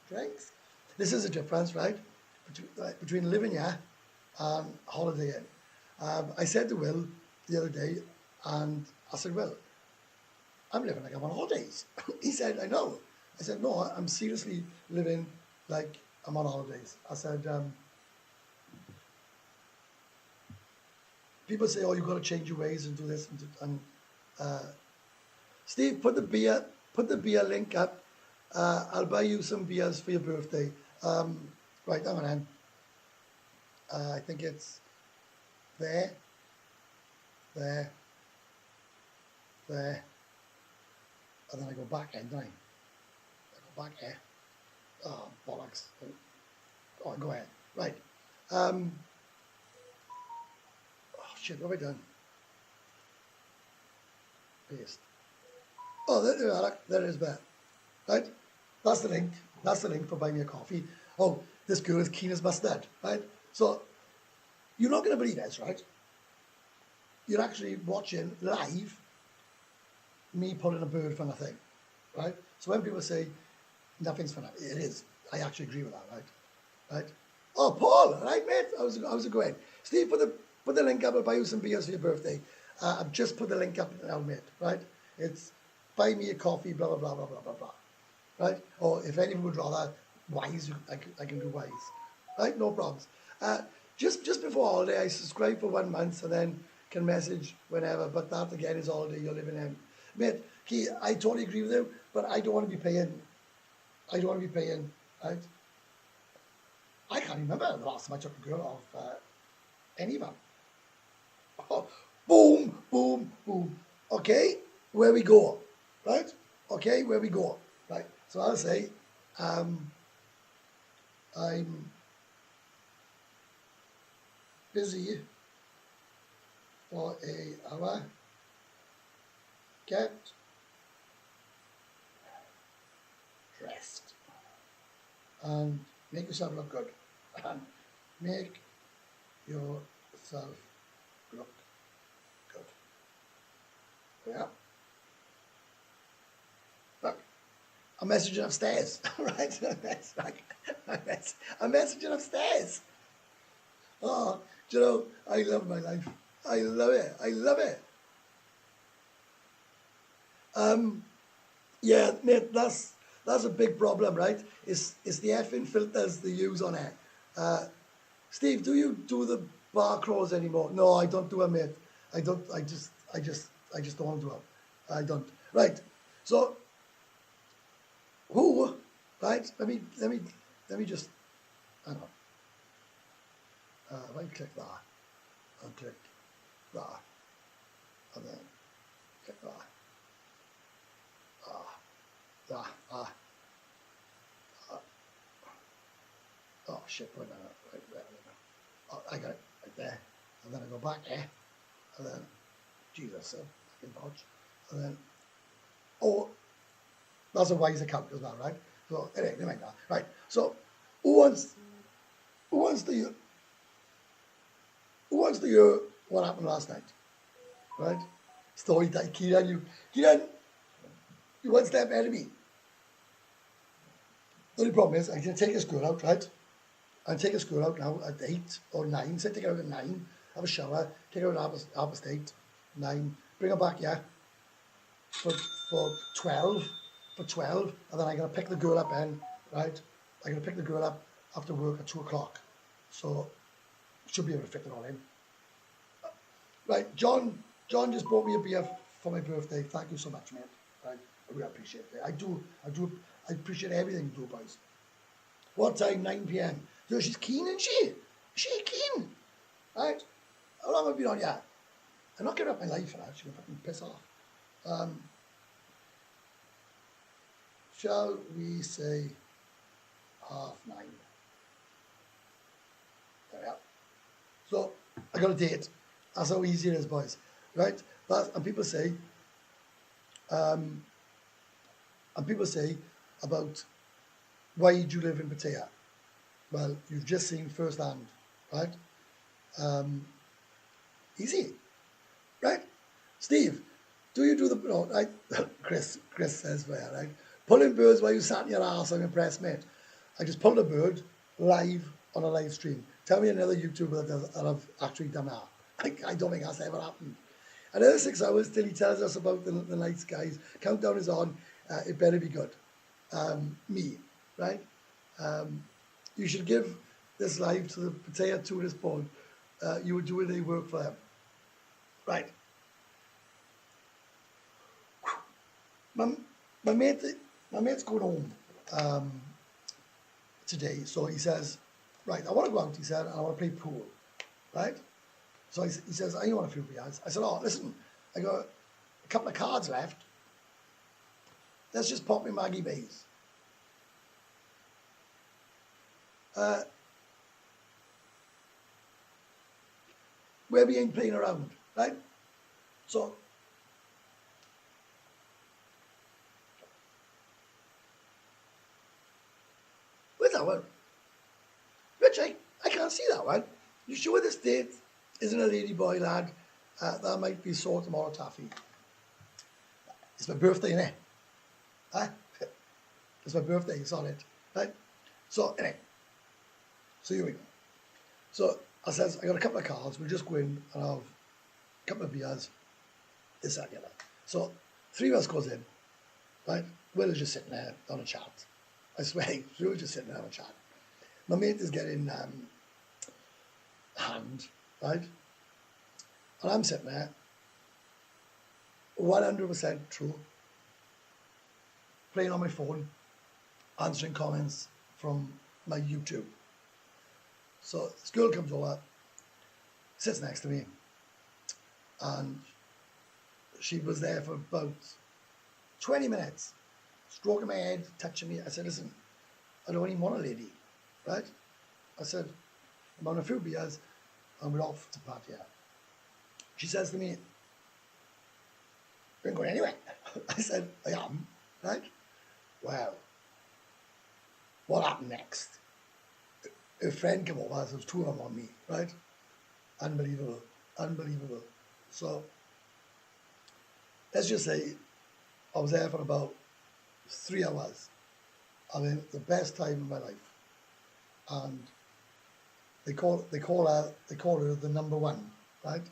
drinks. This is a difference, right, between living here and holidaying. I said to Will the other day, and I said, Will, I'm living like I'm on holidays. He said, I know. I said, no, I'm seriously living like I'm on holidays. I said, people say, oh, you've got to change your ways and do this. And Steve, put the beer link up. I'll buy you some beers for your birthday. Right, hang on then. I think it's there. And then I go back in, don't I? I go back here. Oh, bollocks. Oh, go ahead. Right. Oh, shit, what have I done? Paste. Oh, there it is there. Right? That's the link. That's the link for buying me a coffee. Oh, this girl is keen as mustard. Right? So, you're not going to believe this, right? You're actually watching live me pulling a bird from a thing, right? So when people say nothing's funny, it is. I actually agree with that, right? Oh, Paul, right, mate? How's it going? Steve, put the link up. I'll buy you some beers for your birthday. I've just put the link up now, mate, right? It's buy me a coffee, blah, blah, blah, blah, blah, blah, blah, right? Or if anyone would rather Wise, I can do Wise, right? No problems. Just before holiday, I subscribe for 1 month and then can message whenever, but that again is holiday you're living in. Mate, Key, I totally agree with you, but I don't want to be paying. Right? I can't remember the last time I took a girl off any of them. Oh, boom, boom, boom. Okay, where we go, right? Okay, where we go, right? So I'll say, I'm busy for an hour. Get dressed and make yourself look good. And make yourself look good. Yeah. Look, I'm messaging upstairs, right? I'm messaging upstairs. Oh, do you know, I love my life. I love it. I love it. Yeah, mate, that's a big problem, right? It's the effing filters they use on it. Steve, do you do the bar crawls anymore? No, I don't do them, mate. I don't. I just don't want to do them. I don't. Right. So, who? Right. Let me just. Hang on. If I click that, and click that, and then click that. Oh shit, wait a minute. Oh, I got it right there. and then I go back here, and then, Jesus, so fucking dodge, and then, oh, that's a wise account as well, right? So, anyway, never mind that. Right, so, who wants to hear what happened last night, right? Story time, Kieran, you one step ahead of me. The only problem is, I can take a school out, right? I take a school out now at 8 or 9, say take her out at 9, have a shower, take her out at half past 8, 9, bring her back, yeah, for 12, and then I'm going to pick the girl up then, right? I'm going to pick the girl up after work at 2 o'clock, so should be able to fit it all in. Right, John just bought me a beer for my birthday. Thank you so much, mate. Right, I really appreciate it. I appreciate everything you do, boys. What time? 9 p.m. So she's keen, isn't she? She's keen. Right? How long have I been on yet? I'm not giving up my life for that. She can fucking piss off. Shall we say 9:30? There we are. So, I got a date. That's how easy it is, boys. Right? And people say about why do you live in Pattaya? Well, you've just seen firsthand, right? Easy, right? Steve, do you do the, no, right? Chris says, well, right? Pulling birds while you sat in your ass, I'm impressed, mate. I just pulled a bird live on a live stream. Tell me another YouTuber that have actually done that. I don't think that's ever happened. Another 6 hours till he tells us about the night skies. Countdown is on. It better be good. Me, right? You should give this live to the Pattaya Tourist Board. You would do any work for them. Right. My mate's going home today, so he says, right, I want to go out, he said, and I want to play pool, right? So he says, I want a few beers. I said, oh, listen, I got a couple of cards left. Let's just pop in Maggie Mays. Where we ain't playing around, right? So, where's that one? Rich, I can't see that one. You sure this date isn't a lady boy, lad? That might be sore tomorrow, Taffy. It's my birthday, innit? Huh? It's my birthday, it's on it, right? So, anyway. So here we go. So, I says, I got a couple of cards. We'll just go in and have a couple of beers. This, that, and the other. So, 3 of us goes in, right? We're just sitting there on a chat. I swear, we were just sitting there on a chat. My mate is getting hand, right? And I'm sitting there, 100% true, playing on my phone, answering comments from my YouTube. So this girl comes over, sits next to me, and she was there for about 20 minutes, stroking my head, touching me. I said, listen, I don't even want a lady, right? I said, I'm on a few beers, and we're off to Pattaya. She says to me, "You ain't going anywhere." I said, "I am," right? Well, what happened next? A friend came over, so there was 2 of them on me, right? Unbelievable, unbelievable. So, let's just say I was there for about 3 hours. I mean, the best time of my life. And they call her the number one, right?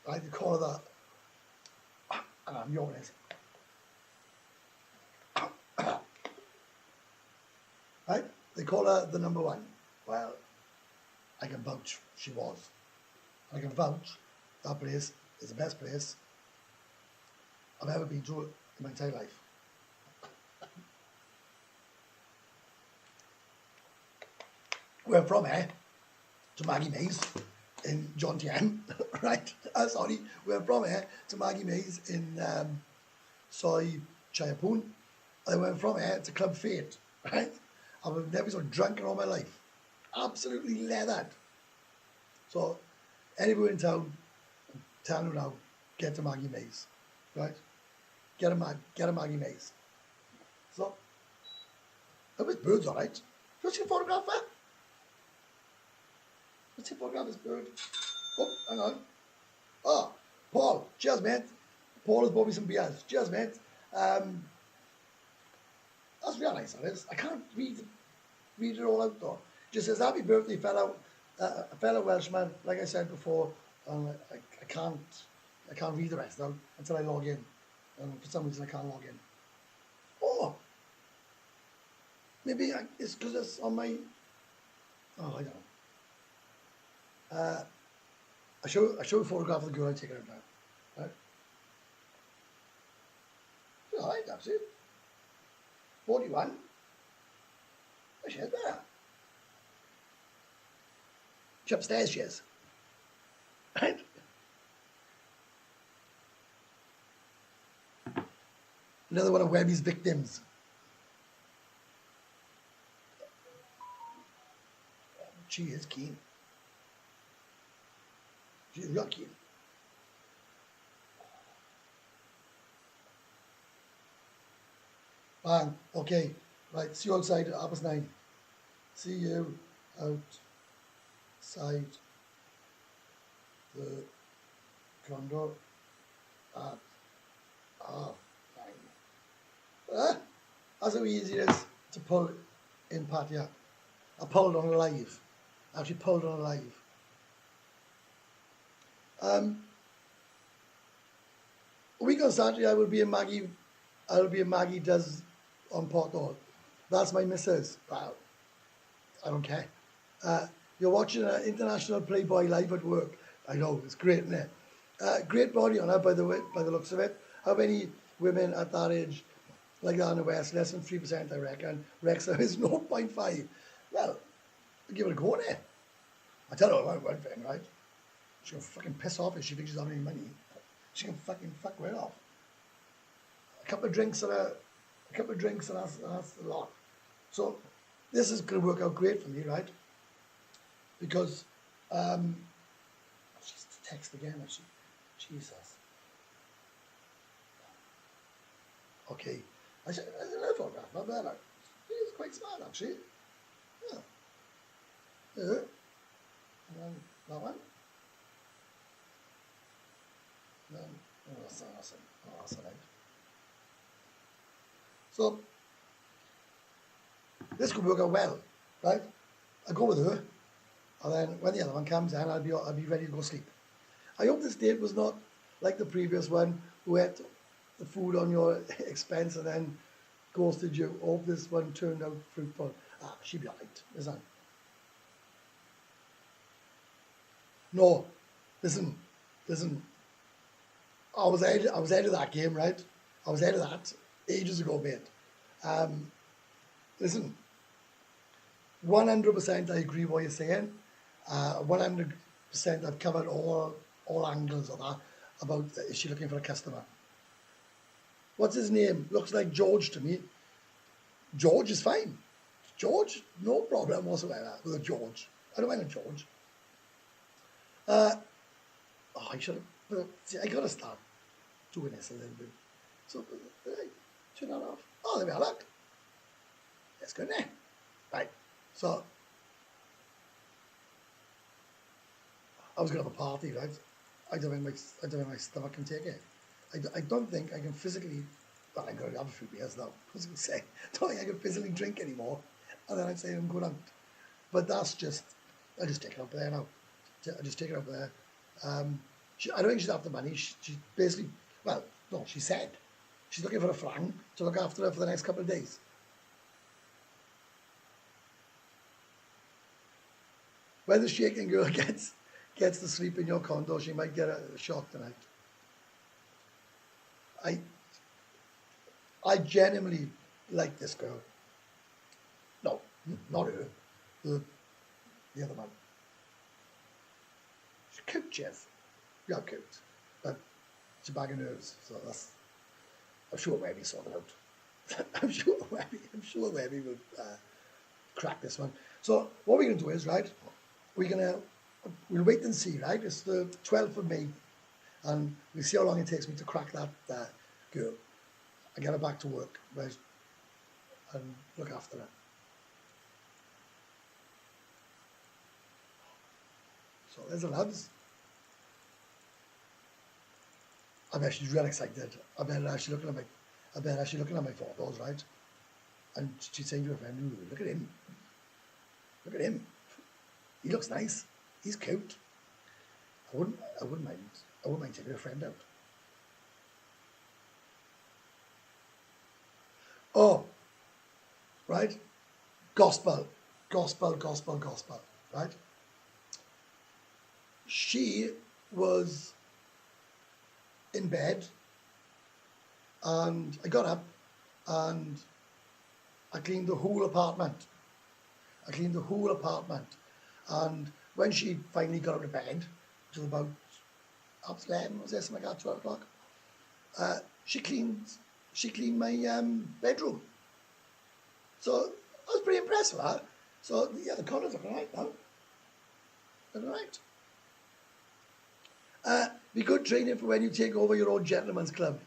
Right, they call her that. And I'm yawning. Right? They call her the number one. Well, I can vouch she was. I can vouch that place is the best place I've ever been to in my entire life. We're from here to Maggie Mays in John TM, right? Sorry, we're from here to Maggie Mays in Soy Chayapun. I went from here to Club Fate, right? I've never been so drunk in all my life. Absolutely leathered. So, anybody in town, tell them now, get to Maggie Mays, right? Get a Maggie Mays. So, that was birds, all right. What's your photograph there? What's your photograph of this bird? Oh, hang on. Oh, Paul, cheers, mate. Paul has bought me some beers. Cheers, mate. That's real nice, that is. I can't read it all out, though. Just says, happy birthday, fellow Welshman. Like I said before, I can't read the rest out until I log in. And for some reason, I can't log in. Oh, maybe it's because it's on my... Oh, I don't know. I show a photograph of the girl I take it out now. Right? All right, that's it. 41. She is better. She's upstairs, she is. Right? Another one of Webby's victims. She is keen. She's real keen. Bang. Okay. Right. See you outside at 9:30. See you outside the condo at 9:30. That's how easy it is to pull in Pattaya. I pulled on a live. I actually pulled on a live. A week on Saturday I will be in Maggie does on Porto. That's my missus. Wow. I don't care. You're watching an international Playboy live at work. I know, it's great, isn't it? Great body on her, by the way, by the looks of it. How many women at that age like that in the West? Less than 3%, I reckon. Rexa is 0.5. Well, give it a go, innit? I tell her one thing, right? She can fucking piss off if she thinks she's having any money. She can fucking fuck right off. A couple of drinks and that's a lot. So this is going to work out great for me, right? Because she's text again, actually. Jesus. Okay. I never thought that. Not bad. She's quite smart, actually. Yeah. Yeah. And then that one. And then, oh, that's awesome. Oh, that's all right. So, this could work out well, right? I go with her, and then when the other one comes in, I'll be ready to go sleep. I hope this date was not like the previous one, who ate the food on your expense and then ghosted you. I hope this one turned out fruitful. She'll be alright, isn't it? No, listen. I was ahead of that game, right? I was ahead of that ages ago, mate. Listen, 100% I agree with what you're saying. 100% I've covered all angles of that about is she looking for a customer. What's his name? Looks like George to me. George is fine. George, no problem whatsoever with a George. I don't mind a George. I should have, see, I got to start doing this a little bit. So, turn that off. Oh, there we are, look. That's good, eh? Right, so, I was going to have a party, right? I don't think my stomach can take it. I don't think I can physically, well, I'm going to have a few beers now. I was going to say, I don't think I can physically drink anymore. And then I'd say I'm going out. But that's just, I just take it up there now. I just take it up there. I don't think she's after money. She basically, well, no, she said she's looking for a franc to look after her for the next couple of days. When the shaking girl gets to sleep in your condo, she might get a shock tonight. I genuinely like this girl. No, not her. The other one. She's cute, Jeff. Yeah, cute. But it's a bag of nerves, so that's, I'm sure Webby sorted out. I'm sure Webby will crack this one. So what we're going to do is, right, we'll wait and see, right? It's the 12th of May, and we'll see how long it takes me to crack that girl. I get her back to work, right, and look after her. So there's the lads. I bet she's real excited. I bet she's looking at my photos, right? And she's saying to her friend, "Ooh, look at him. Look at him. He looks nice. He's cute." I wouldn't mind taking a friend out. Oh, right? Gospel, right? She was in bed, and I got up and I cleaned the whole apartment. And when she finally got out of bed, which was about 11, was it something like that, 12 o'clock, she cleaned my bedroom. So I was pretty impressed with that. So yeah, the corner's looking right now. Looking right. Be good training for when you take over your own gentleman's club.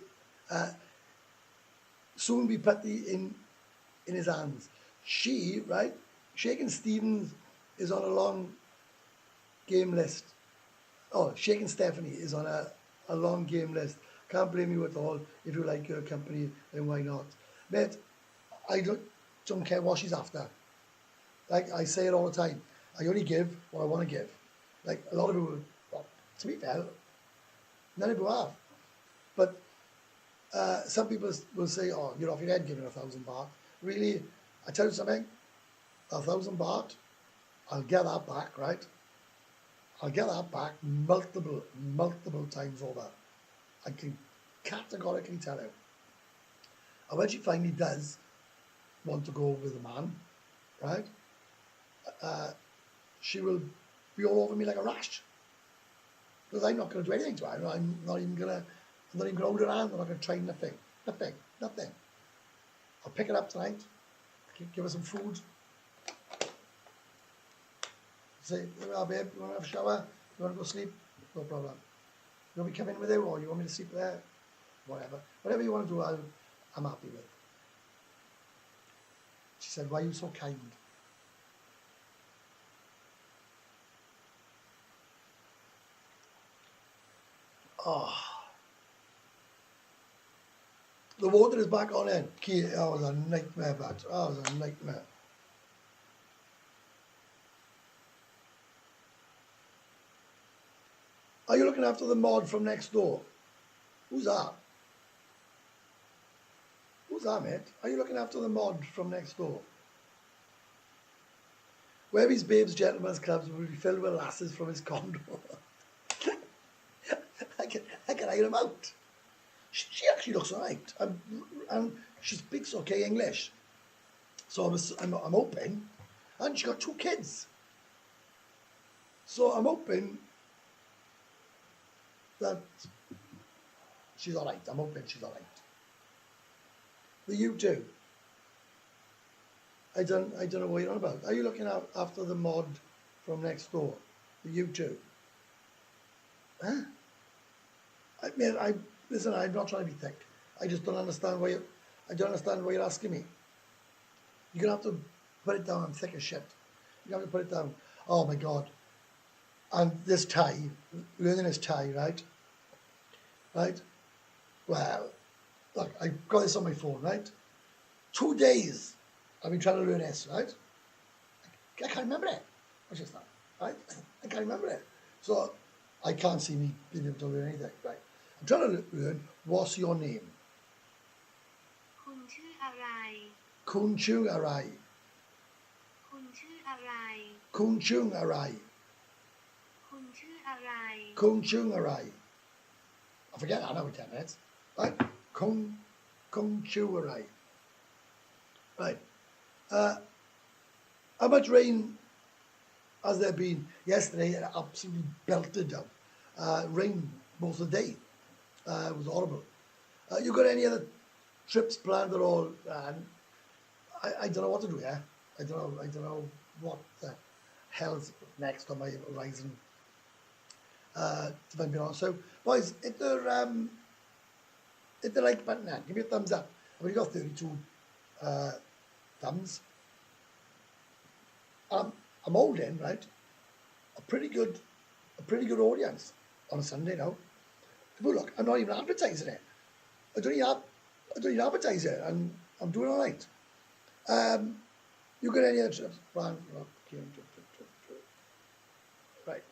Soon be putty in his hands. She, right, Shakin' Stevens is on a long game list. Oh, Shakin' Stephanie is on a long game list. Can't blame you at all. If you like your company, then why not? Mate, I don't care what she's after. Like I say it all the time, I only give what I want to give. Like a lot of people, well, to be fair, none of people have. But some people will say, "Oh, you're off your head giving 1,000 baht." Really, I tell you something, 1,000 baht, I'll get that back, right? I'll get that back multiple times over. I can categorically tell you. And when she finally does want to go with a man, right? She will be all over me like a rash. Because I'm not going to do anything to her. I'm not even going to hold her hand. I'm not going to try nothing. I'll pick it up tonight. Give her some food. Say, "Well, babe, you want to have a shower? You want to go sleep? No problem. You want me to come in with you, or you want me to sleep there? Whatever. Whatever you want to do, I'm happy with." She said, "Why are you so kind?" Oh. The water is back on in. That was a nightmare, but that was a nightmare. Are you looking after the mod from next door? Who's that? Who's that, mate? Are you looking after the mod from next door? Webby's Babes Gentlemen's Clubs will be filled with lasses from his condo. I can hire him out. She actually looks alright, and she speaks okay English. So I'm hoping, and she got 2 kids. So I'm hoping that she's alright. I'm hoping she's alright. The U2. I don't know what you're on about. Are you looking after the mod from next door? The U2. Huh? Listen, I'm not trying to be thick. I just don't understand why you're asking me. You're gonna have to put it down. I'm thick as shit. You have to put it down. Oh my God. And this Thai, learning this Thai, right? Right? Well, look, I got this on my phone, right? 2 days I've been trying to learn this, right? I can't remember it. What's just that, right? I can't remember it. So I can't see me being able to learn anything, right? I'm trying to learn, what's your name? คุณชื่ออะไร Kun Chung Arai. คุณชื่ออะไร Kun Chung Arai. คุณชื่ออะไร Kun Chung Arai. I forget that now in 10 minutes. Right? Kun Chung Arai. Right. How much rain has there been? Yesterday it absolutely belted down. Rain most of the day. It was horrible. You got any other trips planned at all? I don't know what to do, yeah? I don't know what the hell's next on my horizon. If I'm being honest. So, boys, hit the like button now. Give me a thumbs up. I've only got 32 thumbs. I'm holding, right, a pretty good audience on a Sunday now. But look, I'm not even advertising it. I don't even advertise it, and I'm doing all right. You got any other trips? Right.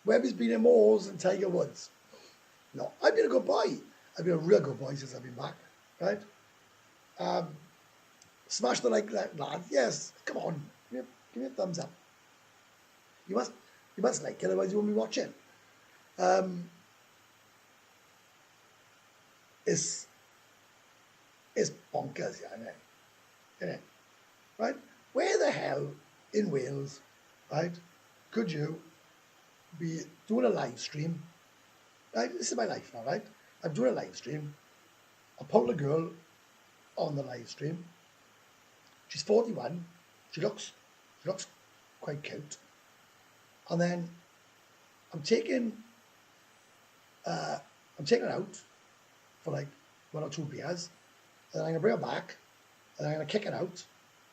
Webby's been in more holes than Tiger Woods. No, I've been a good boy. I've been a real good boy since I've been back. Right? Smash the like, lad. Yes, come on. Give me a thumbs up. You must like it, otherwise you won't be watching. It's bonkers, yeah, isn't it? Right? Where the hell in Wales, right, could you be doing a live stream? Right? This is my life now, right? I'm doing a live stream. I pulled a girl on the live stream. She's 41. She looks quite cute. And then I'm taking her out for like 1 or 2 beers, and then I'm gonna bring her back, and then I'm gonna kick her out,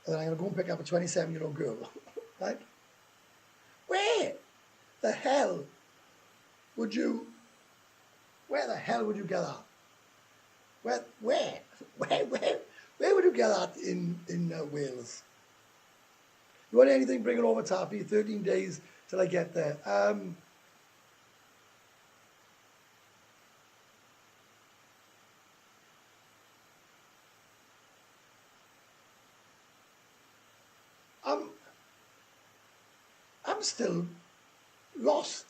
and then I'm gonna go and pick up a 27-year-old girl, right? Where the hell would you get that? Where would you get that in Wales? You want anything, bring it over, Taffy. 13 days till I get there. I'm still lost.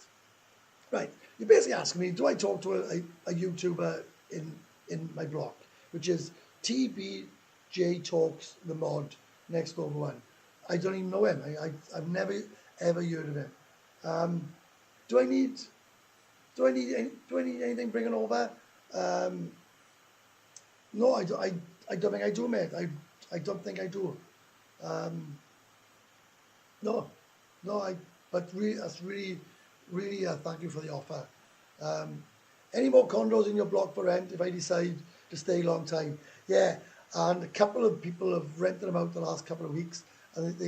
Right, you're basically asking me, do I talk to a YouTuber in my blog, which is TBJ Talks the Mod Next Over One. I don't even know him. I've never ever heard of him. Do I need anything bringing over? No, I don't think I do, mate. I don't think I do. No, but really, that's really thank you for the offer. Any more condos in your block for rent if I decide to stay a long time? Yeah, and a couple of people have rented them out the last couple of weeks, and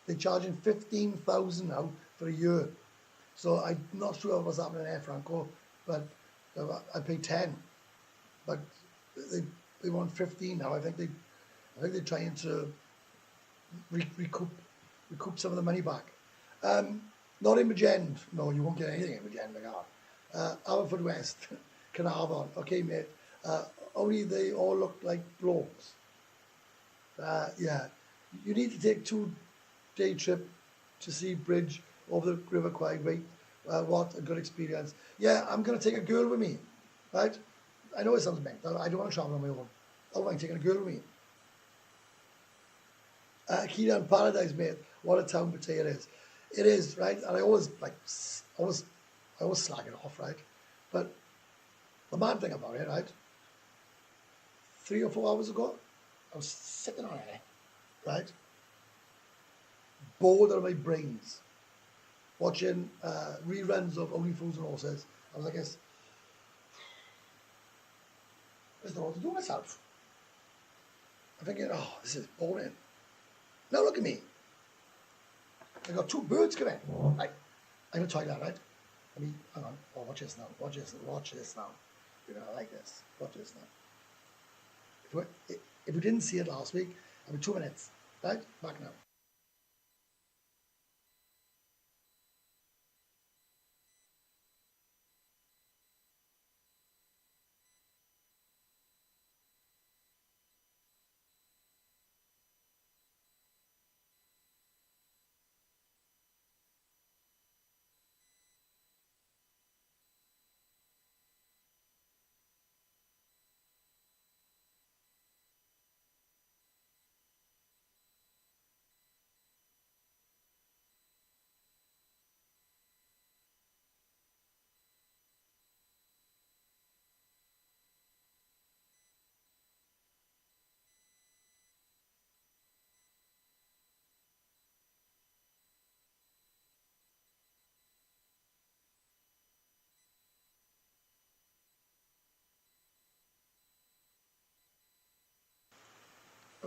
they're charging 15,000 now for a year. So I'm not sure what's happening there, Franco, but I paid 10, but they want 15 now. I think they're trying to recoup some of the money back. Not in Magend. No, you won't get anything in Magend, Haverford West, Carnarvon. Okay, mate. Only they all look like blokes. Yeah. You need to take 2-day trip to see bridge over the River Kwai. Wait, what a good experience. Yeah, I'm going to take a girl with me, right? I know it sounds mental. I don't want to travel on my own. I don't mind taking a girl with me. Keenan Paradise, mate. What a town Pattaya is. It is, right? And I always slag it off, right? But the mad thing about it, right? 3 or 4 hours ago, I was sitting on it, right? Bored out of my brains, watching reruns of Only Fools and Horses. I was like, I don't know what to do with myself. I'm thinking, oh, this is boring. Now look at me. I got 2 birds coming. I'm gonna try that, right? I mean, hang on. Oh, watch this now. Watch this now. You're gonna like this. Watch this now. If we didn't see it last week, I'll be 2 minutes. Right? Back now.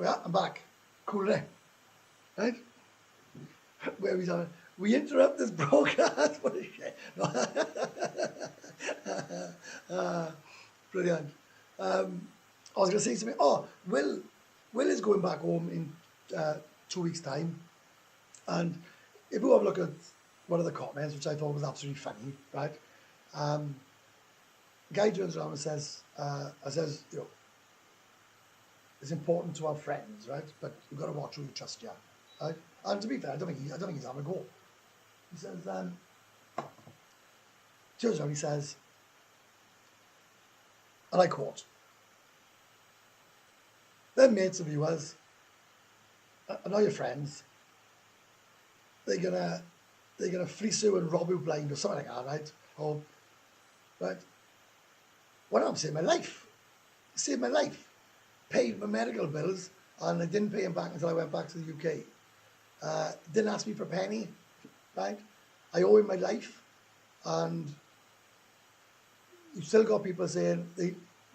Yeah, I'm back. Cool, eh? Right? Where we done? We interrupt this broadcast. What a shit. Brilliant. I was going to say something. Oh, Will is going back home in 2 weeks' time. And if you have a look at one of the comments, which I thought was absolutely funny, right? Guy turns around and says, you know, it's important to have friends, right? But you've got to watch who you trust, yeah, right? And to be fair, I don't think he's having a go. He says, turns around, he says, and I quote, "Them mates of yours, and all your friends, they're gonna fleece you and rob you blind or something like that, right? Or right? One of them saved my life. He saved my life. Paid my medical bills, and I didn't pay him back until I went back to the UK. Didn't ask me for a penny, right? I owe him my life, and you've still got people saying,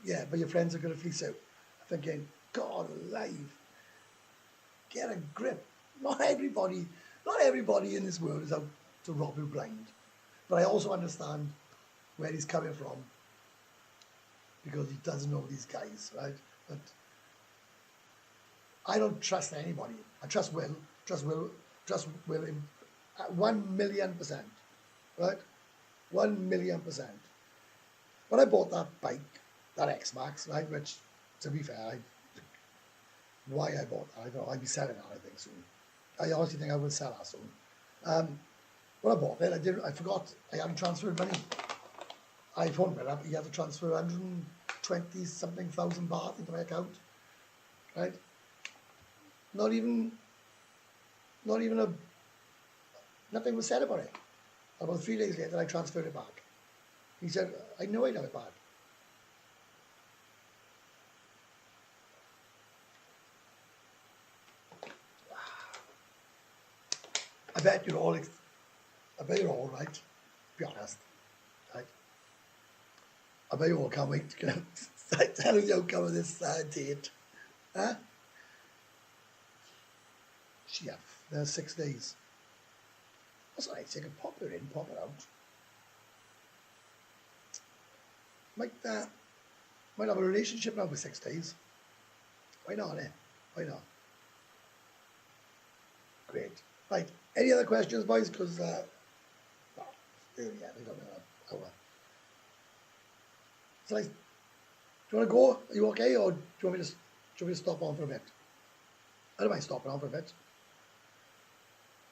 yeah, but your friends are going to fleece out." I'm thinking, God alive, get a grip. Not everybody in this world is out to rob you blind. But I also understand where he's coming from, because he doesn't know these guys, right? But I don't trust anybody. I trust Will in 1,000,000%, right? 1,000,000%. When I bought that bike, that X-Max, right, which, to be fair, why I bought that, I don't know, I'd be selling that, I think, soon. I honestly think I will sell that soon. When I bought it, I forgot I hadn't transferred money. I phoned Will up, he had to transfer 120-something thousand baht into my account, right? Not even nothing was said about it. About 3 days later, I transferred it back. He said, I know I'd have it back. I bet you're all right, to be honest, right? I bet you all can't wait to tell us the outcome of this date. Huh? Yeah, there's 6 days. That's all right, so you can pop it in, pop it out. Might have a relationship now for 6 days. Why not, eh? Why not? Great. Right, any other questions, boys? Because, yeah, we don't know. So, do you want to go? Are you okay? Or do you want me to stop on for a bit? I don't mind stopping on for a bit.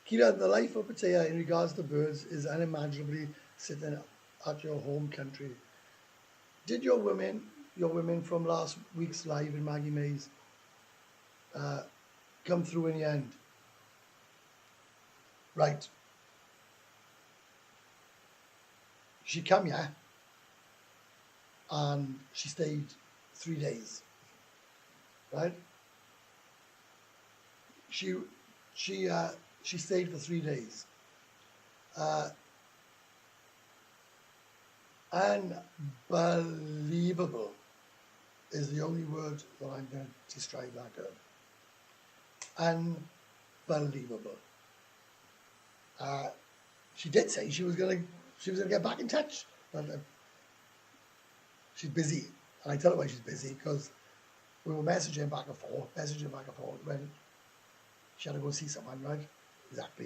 Kira, the life of Pattaya in regards to birds is unimaginably sitting at your home country. Did your women from last week's live in Maggie Mays come through in the end? Right. She come here and she stayed 3 days. Right? She stayed for 3 days. Unbelievable is the only word that I'm going to describe that girl. Unbelievable. She did say she was going to get back in touch, but she's busy, and I tell her why she's busy, because we were messaging back and forth when she had to go see someone, right?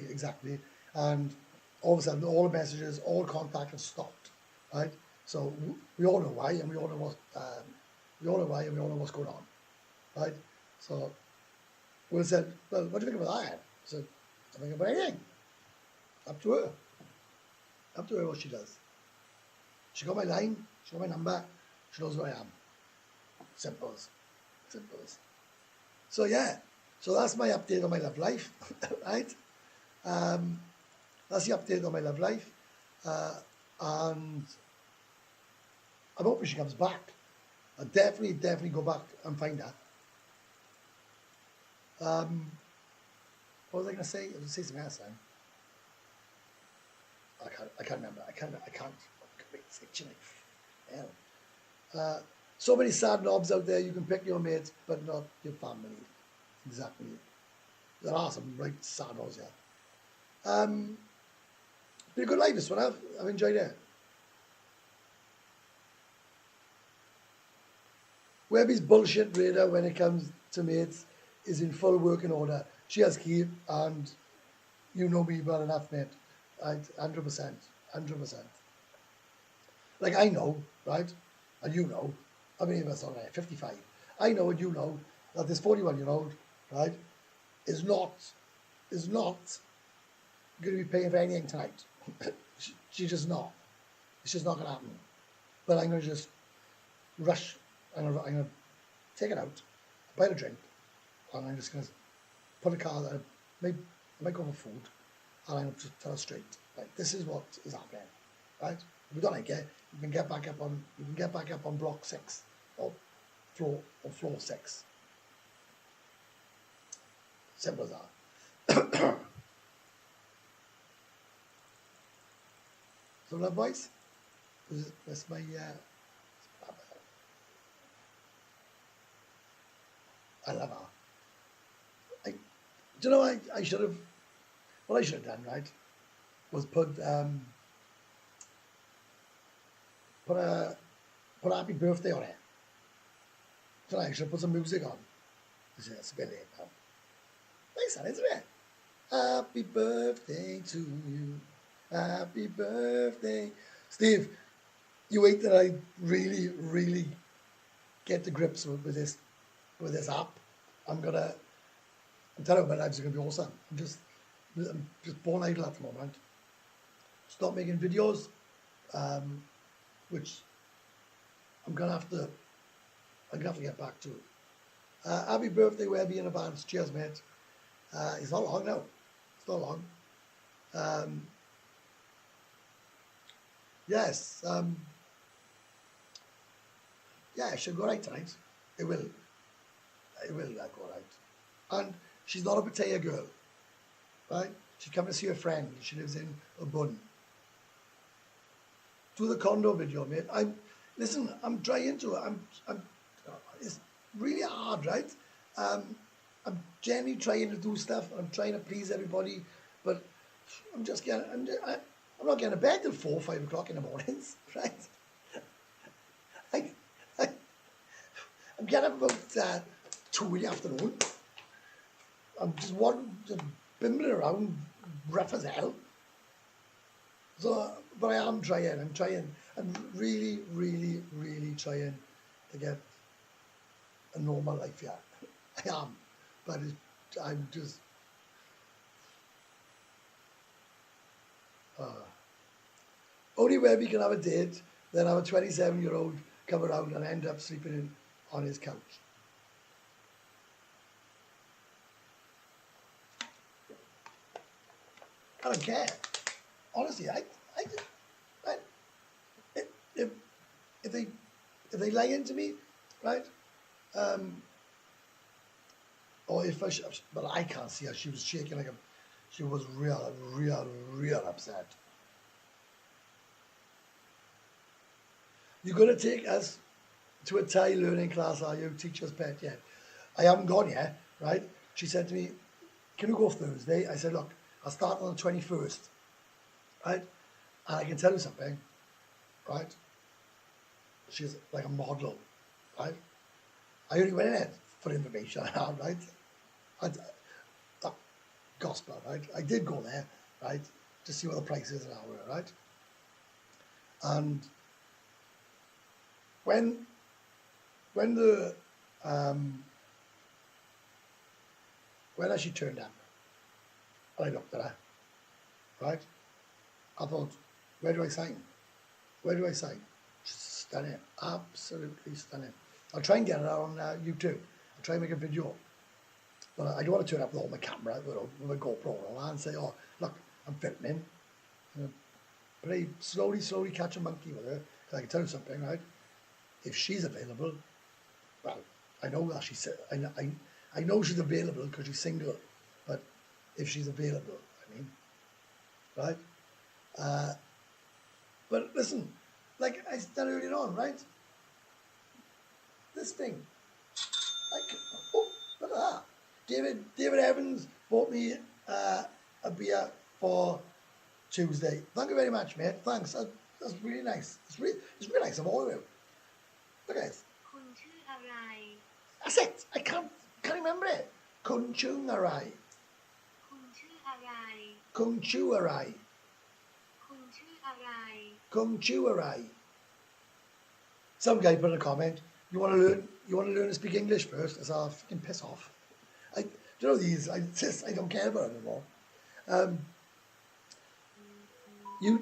Exactly. And all of a sudden, all the messages, all contact has stopped, right? So we all know why, and we all know what's going on, right? So Will said, "Well, what do you think about that?" I said, "I think about anything. Up to her. Up to her what she does. She got my line, she got my number, she knows who I am. Simple as. So yeah, so that's my update on my love life, right? That's the update on my love life. And I'm hoping she comes back. I'll definitely go back and find her. What was I going to say? I was going to say something else then. I can't remember. I can't. Hell. So many sad knobs out there. You can pick your mates, but not your family. exactly. There are some right sad ones, yeah. Been a good live this one. I've enjoyed it. Webby's bullshit radar when it comes to mates is in full working order. Cheers, Keith, and you know me well enough, mate. 100%, 100%. Like I know, right, and you know, I mean, that's all right, 55. I know and you know that this 41-year-old, right, is not going to be paying for anything tonight. She's just not. It's just not going to happen. But I'm going to just rush. I'm going to take it out, buy a drink, and I'm just going to put a car there. I might go for food, and I'm going to tell her straight, like, this is what is happening, right? If we don't like it, you can get back up on block 6 or floor 6. Simple as that. So love boys, that's my I love her. Do you know I should have, what I should have done, right, was put a happy birthday on it. Tonight I should put some music on. It's a bit late now. Nice one, isn't it? Happy birthday to you. Happy birthday. Steve, you wait till I really, really get to grips with this app. I'm telling you, my lives are gonna be awesome. I'm just born idle at the moment. Stop making videos, which I'm gonna have to get back to. Happy birthday, Webby, in advance. Cheers, mate. It's not long now. It's not long. Yes. Yeah, it should go right tonight. It will. It will go right. And she's not a Pattaya girl, right? She's coming to see her friend. She lives in a bun. Do the condo video, mate. I'm trying to. It's really hard, right? I'm genuinely trying to do stuff. I'm trying to please everybody, but I'm not getting to bed till 4 or 5 o'clock in the mornings, right? I'm getting up about 2 in the afternoon. I'm just bimbling around, rough as hell. So, but I am trying. I'm really, really, really trying to get a normal life. Yeah, I am, but I'm just. Only Webby can have a date, then have a 27-year-old come around and end up sleeping on his couch. I don't care. Honestly, if they lie into me, right? Or if but I can't see her. She was shaking she was real upset. You're going to take us to a Thai learning class, are you? Teacher's pet yet? I haven't gone yet, right? She said to me, can you go Thursday? I said, look, I'll start on the 21st, right? And I can tell you something, right? She's like a model, right? I only went in there for information, right? Gospel, right? I did go there, right? To see what the prices are, right? And when she turned up, I looked at her, right? I thought, where do I sign? Where do I sign? She's stunning, absolutely stunning. I'll try and get it on YouTube. I'll try and make a video. But I don't want to turn up with all my camera, with a GoPro and all that, and say, oh, look, I'm filming. But I slowly catch a monkey with her. Because I can tell you something, right? If she's available, well, I know that she's, I know she's available because she's single. But if she's available, I mean, right? But listen, like I said earlier on, right? This thing, like, oh, look at that. David Evans bought me a beer for Tuesday. Thank you very much, mate. Thanks. That's really nice. It's really nice of all of you. Look at this. คุณชื่ออะไร That's it. I can't remember it. Kunchungarai. คุณชื่ออะไร Kunchuarai. คุณชื่ออะไร Kunchuarai. Some guy put in a comment, you want to learn to speak English first? I said, oh, fucking piss off. Do you know these? I don't care about them anymore. You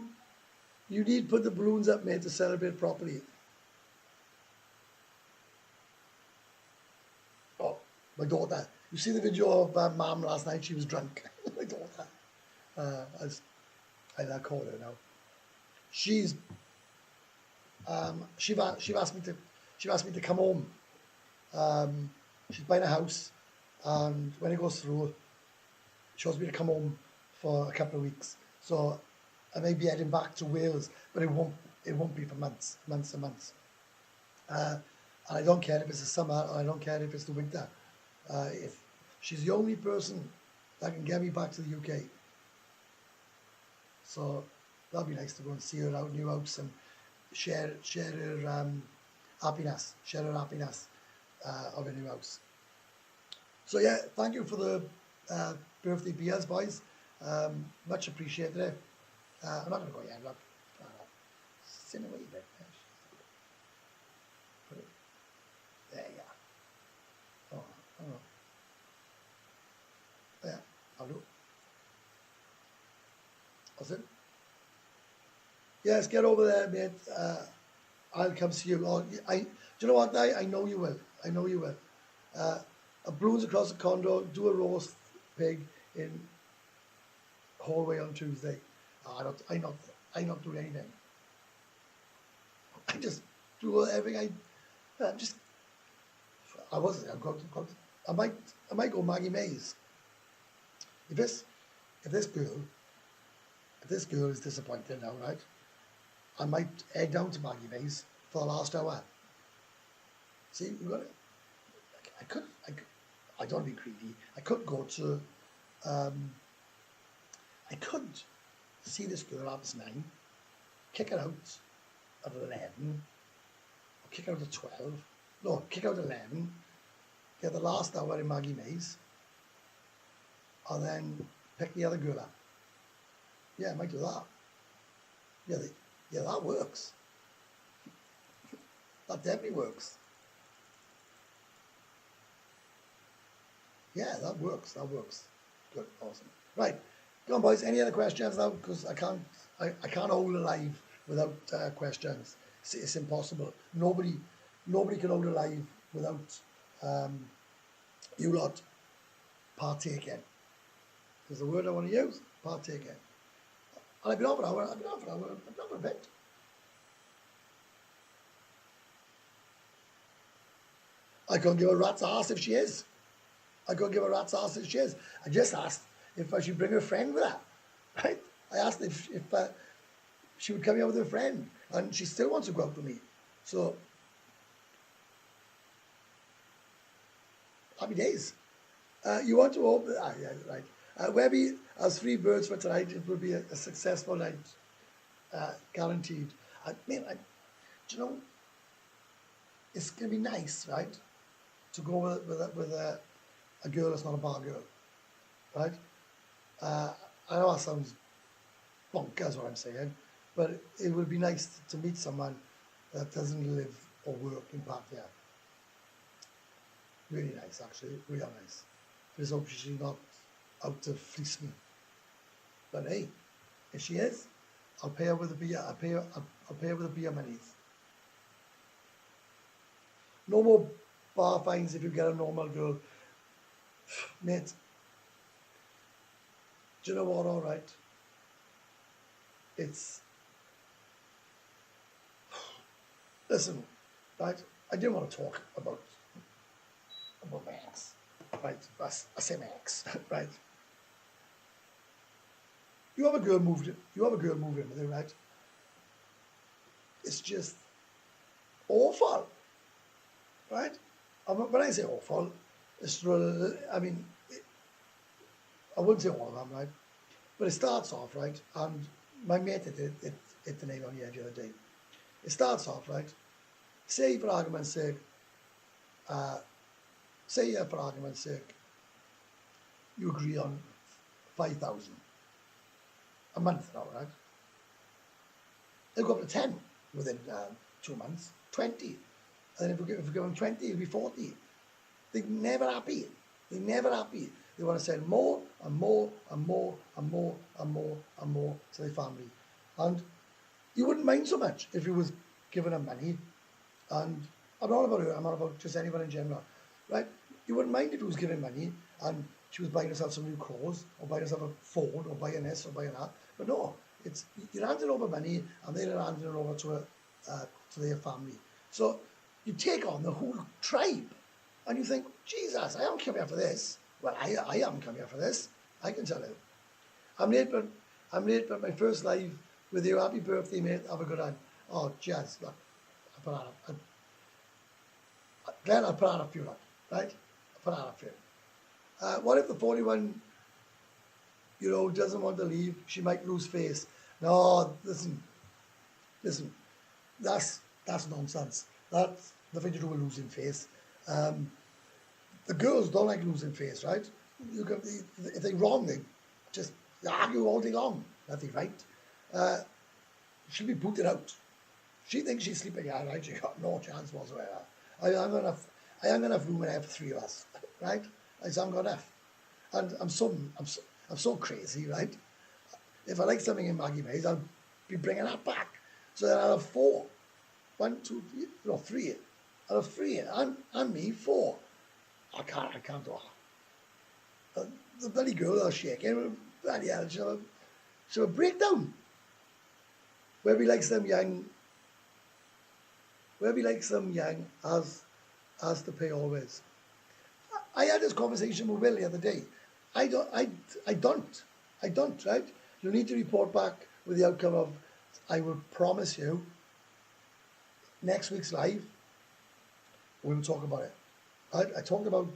need to put the balloons up, mate, to celebrate properly. Oh, my daughter. You see the video of Mum last night? She was drunk. My daughter. I call her now. She's asked me to come home. She's buying a house, and when it goes through, she wants me to come home for a couple of weeks. So I may be heading back to Wales, but it won't be for months and months. And I don't care if it's the summer, or I don't care if it's the winter. If she's the only person that can get me back to the UK. So that'd be nice to go and see her out new house and share her happiness of a new house. So yeah, thank you for the birthday beers, boys. Much appreciated it. I'm not going to go yet. Look, sit away a bit. Put it there. Yeah. Oh. Yeah, I'll do. That's it. Yes, get over there, mate. I'll come see you. Do you know what? I know you will. I know you will. A balloons across the condo. Do a roast pig in hallway on Tuesday. I not do anything. I just do everything. I might go Maggie Mays. If this girl is disappointed now, right? I might head down to Maggie Mays for the last hour. See, you got it. I don't want to be greedy. I could go to. I could see this girl at 9, kick her out at 11, or kick her out at 12. No, kick out at 11. Get the last hour in Maggie Mays, and then pick the other girl up. Yeah, I might do that. Yeah, that works. That definitely works. Yeah, that works. Good, awesome. Right, go on, boys. Any other questions now? Because I can't hold a live without questions. It's impossible. Nobody can hold a live without you lot partaking. There's the word I want to use. Partaking. And I've been on for an hour. I've been on for a bit. I couldn't give a rat's ass if she is. I just asked if I should bring her friend with her. Right? I asked if she would come here with her friend, and she still wants to go out with me. So happy days. You want to open? Yeah, right. Webby has 3 birds for tonight. It will be a successful night, guaranteed. Do you know? It's gonna be nice, right? To go with a girl that's not a bar girl, right? I know that sounds bonkers what I'm saying, but it would be nice to meet someone that doesn't live or work in Pattaya. Really nice, actually, really nice. Just hope she's not out to fleece me. But hey, if she is, I'll pay her with the beer. I'll pay her with the beer monies. No more bar fines if you get a normal girl. Mate, do you know what, all right? Listen, right, I didn't want to talk about my ex, right? I say my ex, right? You have a girl moved in with you, right? It's just awful, right? When I say awful, it's really, I mean, I wouldn't say all of them, right? But it starts off, right? And my mate hit the nail on the head the other day. It starts off, right? Say for argument's sake, for argument's sake, you agree on 5,000 a month now, right? They'll go up to 10 within 2 months, 20. And then if we give them 20, it'll be 40. They're never happy. They're never happy. They want to sell more and more and more and more and more and more to their family. And you wouldn't mind so much if you was giving them money. And I'm not about her, I'm not about just anyone in general, right? You wouldn't mind if he was giving money and she was buying herself some new clothes or buying herself a phone or buying this or buying that. But no, it's you're handing over money and they're handing it over to their family. So you take on the whole tribe and you think, Jesus, I haven't come here for this. Well, I haven't come here for this. I can tell you. I'm late, but my first live with you. Happy birthday, mate. Have a good one. Oh, Jazz, look. Glenn, I'll put out a few, right? I'll put out a few. What if the 41-year-old doesn't want to leave? She might lose face. No, listen. That's nonsense. That's nothing to do with losing face. The girls don't like losing face, right? If they're wrong, they just argue all day long. Nothing right. She'll be booted out. She thinks she's sleeping here, right? She got no chance whatsoever. I haven't enough room in there for 3 of us, right? I haven't got enough. And I'm so crazy, right? If I like something in Maggie Mays, I'll be bringing that back. So then I'll have 4. 1, 2, 3, no, 3. I'll have 3. I'm me, 4. I can't do that. The bloody girl are shaking. Bloody hell, she'll have a breakdown. Where we like some young has to pay always. I had this conversation with Will the other day. I don't, right? You need to report back with the outcome of, I will promise you, next week's live, we will talk about it. Right? I talked about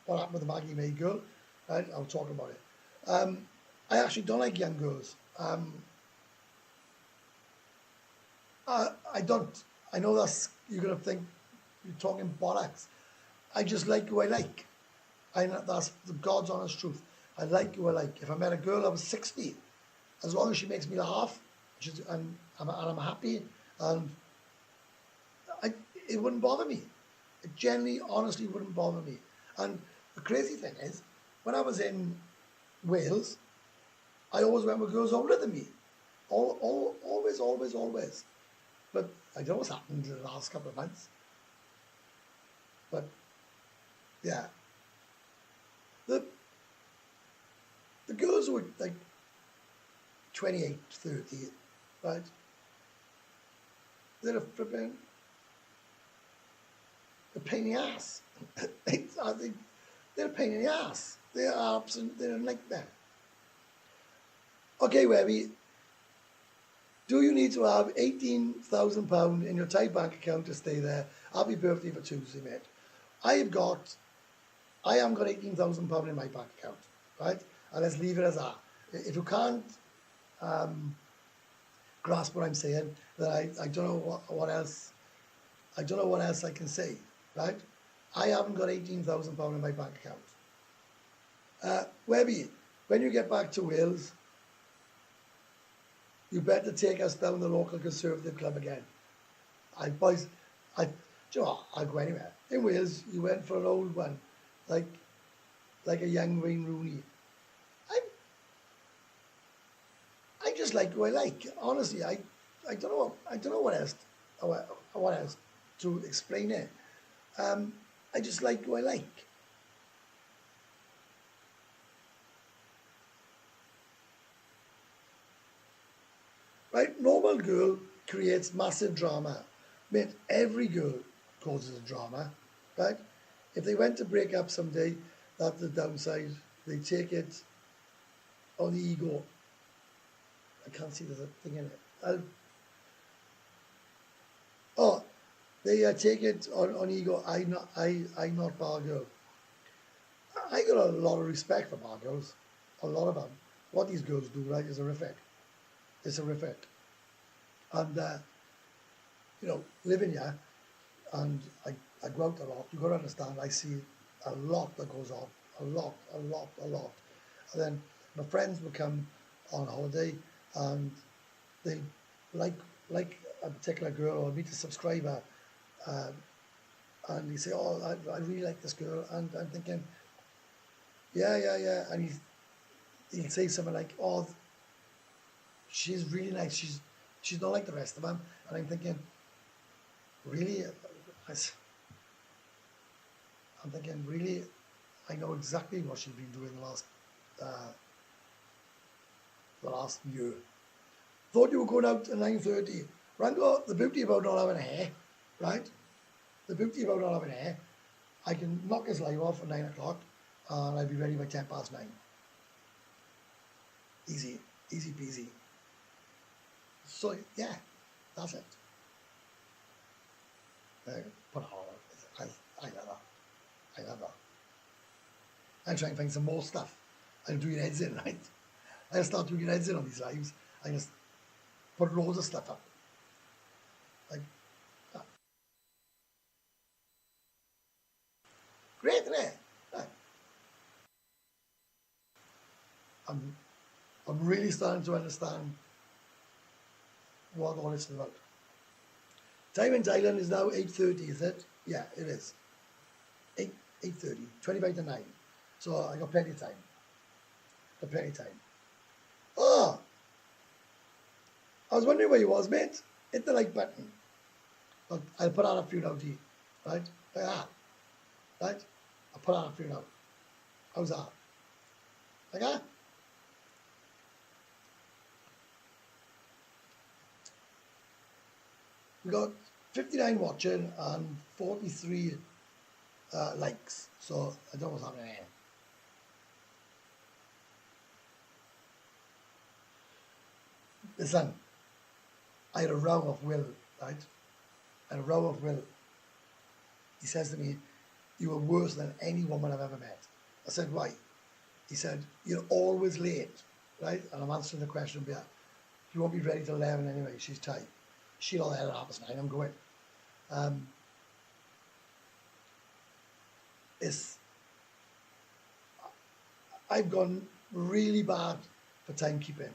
what happened with the Maggie May girl. Right? I'll talk about it. I actually don't like young girls. I don't. I know that's, you're going to think you're talking bollocks. I just like who I like. That's the God's honest truth. I like who I like. If I met a girl that was 60, as long as she makes me laugh, and I'm happy, and it wouldn't bother me. It genuinely, honestly wouldn't bother me. And the crazy thing is, when I was in Wales, I always went with girls older than me. Always. But I don't know what's happened in the last couple of months. But, yeah. The girls who were like 28, 30, right? They're a flipping, a pain in the ass. I think they're a pain in the ass. They're a nightmare. Okay, Webby. Do you need to have £18,000 in your Thai bank account to stay there? Happy birthday for Tuesday, mate. I haven't got £18,000 in my bank account, right? And let's leave it as that. If you can't grasp what I'm saying, then I don't know what else. I don't know what else I can say, right? I haven't got £18,000 in my bank account. Webby, when you get back to Wales, you better take us down the local Conservative club again. Do you know what? I'll go anywhere. In Wales, you went for an old one, like a young Wayne Rooney. I just like who I like. Honestly, I don't know what else to explain it. I just like who I like. Right? Normal girl creates massive drama. Mate, every girl causes a drama, right? If they went to break up someday, that's the downside. They take it on the ego. I can't see there's a thing in it. They take it on ego. I not bar girl. I got a lot of respect for bar girls, a lot of them. What these girls do, right, is horrific. It's horrific. And, you know, living here, and I go out a lot, you've got to understand, I see a lot that goes on, a lot. And then my friends would come on holiday, and they like a particular girl, or meet a subscriber, and he say, oh, I really like this girl, and I'm thinking, yeah, and he'll say something like, oh, she's really nice, she's not like the rest of them, and I'm thinking, really? I'm thinking, really? I know exactly what she's been doing the last year. Thought you were going out at 9:30. Rango, the beauty about not having hair, right? The beauty about not having hair, I can knock his live off at 9 o'clock, and I'll be ready by 9:10. Easy peasy. So yeah, that's it. Put it on. I love that. I'm trying to find some more stuff. I'll do your heads in, right? I'll start doing your heads in on these lives. I just put loads of stuff up. Like that. Great, isn't it? I'm really starting to understand what all this is about. Time in Thailand is now 8:30, is it? Yeah, it is. 8:30, 25 to 9. So I got plenty of time. Oh, I was wondering where you was, mate. Hit the like button. I'll put on a few now, G. Right? Like that. Right? I'll put on a few now. How's that? Like that? We got 59 watching and 43 likes. So I don't know what's happening here. Listen, I had a row of Will, right? I had a row of Will. He says to me, you were worse than any woman I've ever met. I said, why? He said, you're always late, right? And I'm answering the question, yeah, you won't be ready till 11 anyway, she's tight. She'll there at 9:30, I'm going. I've gone really bad for timekeeping.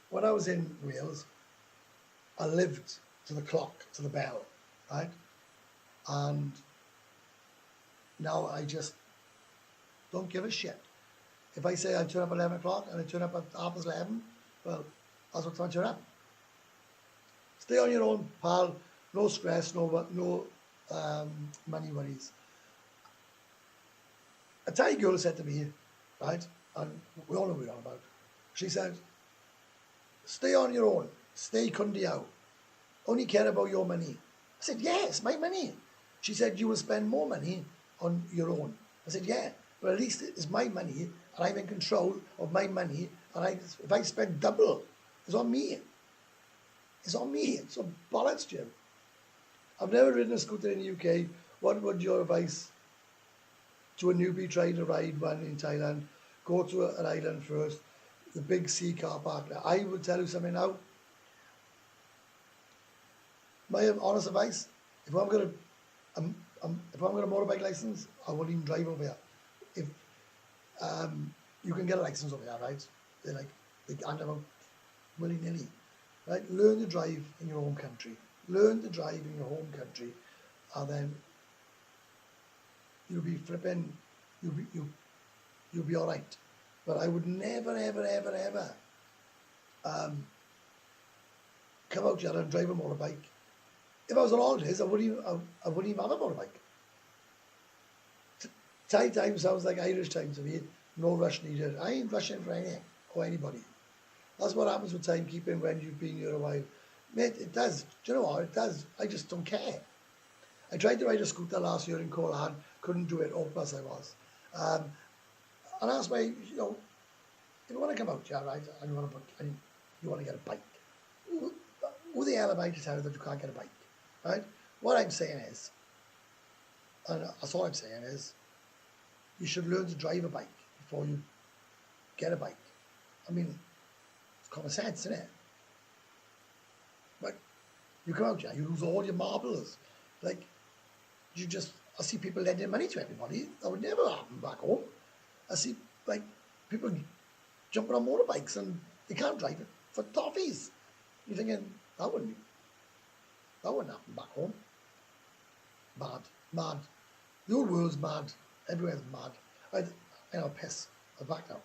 When I was in Wales, I lived to the clock, to the bell, right? And now I just don't give a shit. If I say I turn up at 11 o'clock and I turn up at 11:30, well, that's what time I turn up. Stay on your own, pal. No stress, no money worries. A Thai girl said to me, right, and we all know what we're on about. She said, stay on your own, stay kundi out. Only care about your money. I said, yeah, it's my money. She said, you will spend more money on your own. I said, yeah, but at least it's my money and I'm in control of my money, and if I spend double, it's on me. It's on me. So bollocks, Jim. I've never ridden a scooter in the UK. What would your advice to a newbie trying to ride one in Thailand? Go to an island first, the big sea car park. Now, I would tell you something now. My honest advice: if I'm gonna motorbike license, I wouldn't even drive over here. If you can get a license over here, right? They hand them out willy nilly, right? Learn to drive in your home country. Learn to drive in your home country, and then you'll be flipping. You'll be all right. But I would never, ever come out here and drive a motorbike. If I was on holidays, I wouldn't even have a motorbike. Thai time sounds like Irish time to me. No rush needed. I ain't rushing for anything or anybody. That's what happens with timekeeping when you've been here a while. Mate, it does. Do you know what? It does. I just don't care. I tried to ride a scooter last year in Colan, couldn't do it, hopeless I was. And that's why, if you want to come out here, right, and you want to get a bike, who the hell am I to tell you that you can't get a bike, right? What I'm saying is, and that's all I'm saying is, you should learn to drive a bike before you get a bike. I mean, it's common sense, isn't it? But you come out here, you lose all your marbles. Like, I see people lending money to everybody. That would never happen back home. I see, like, people jumping on motorbikes and they can't drive it for toffees. You're thinking, that wouldn't happen back home. Mad. The whole world's mad. Everywhere's mad. I know, piss. I'm back now.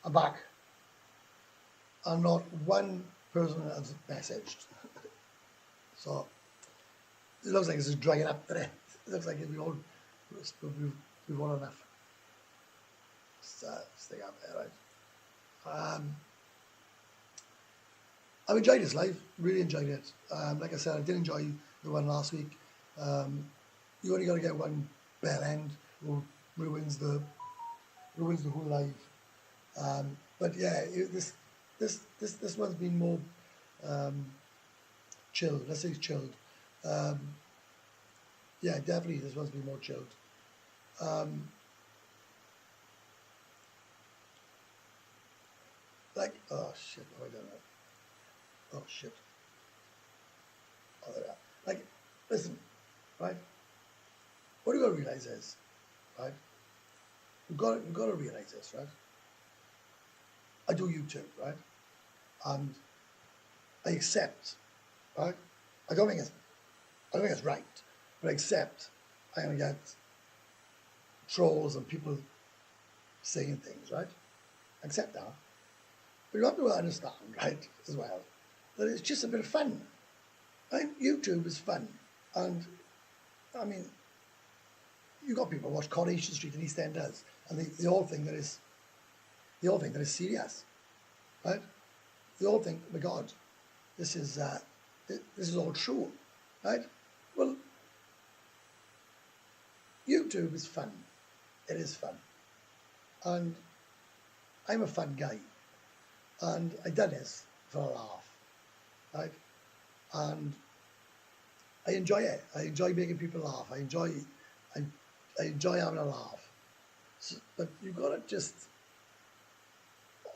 I'm back. And not one person has messaged. So it looks like it's just drying up today. It looks like we've won enough. Stay up there, right? I've enjoyed this live, really enjoyed it. Like I said, I did enjoy the one last week. You only got to get one bell end, or ruins the whole live. But yeah, this one's been more chilled. Let's say it's chilled. Yeah, definitely this one's been more chilled. Like, oh shit, no, I don't know. Oh shit. Oh, there we are. Like, listen, right? What you got to realize is, right? You've got to realize this, right? I do YouTube, right? And I accept, right? I don't think it's right, but I accept I'm gonna get trolls and people saying things, right? I accept that. But you have to understand, right, as well, that it's just a bit of fun. YouTube is fun. And, I mean, you've got people who watch Coronation Street and EastEnders, and they all think that it's serious, right? They all think, oh my God, this is all true, right? Well, YouTube is fun. It is fun. And I'm a fun guy. And I done this for a laugh, right? And I enjoy it. I enjoy making people laugh. I enjoy having a laugh. So, but you've got to just,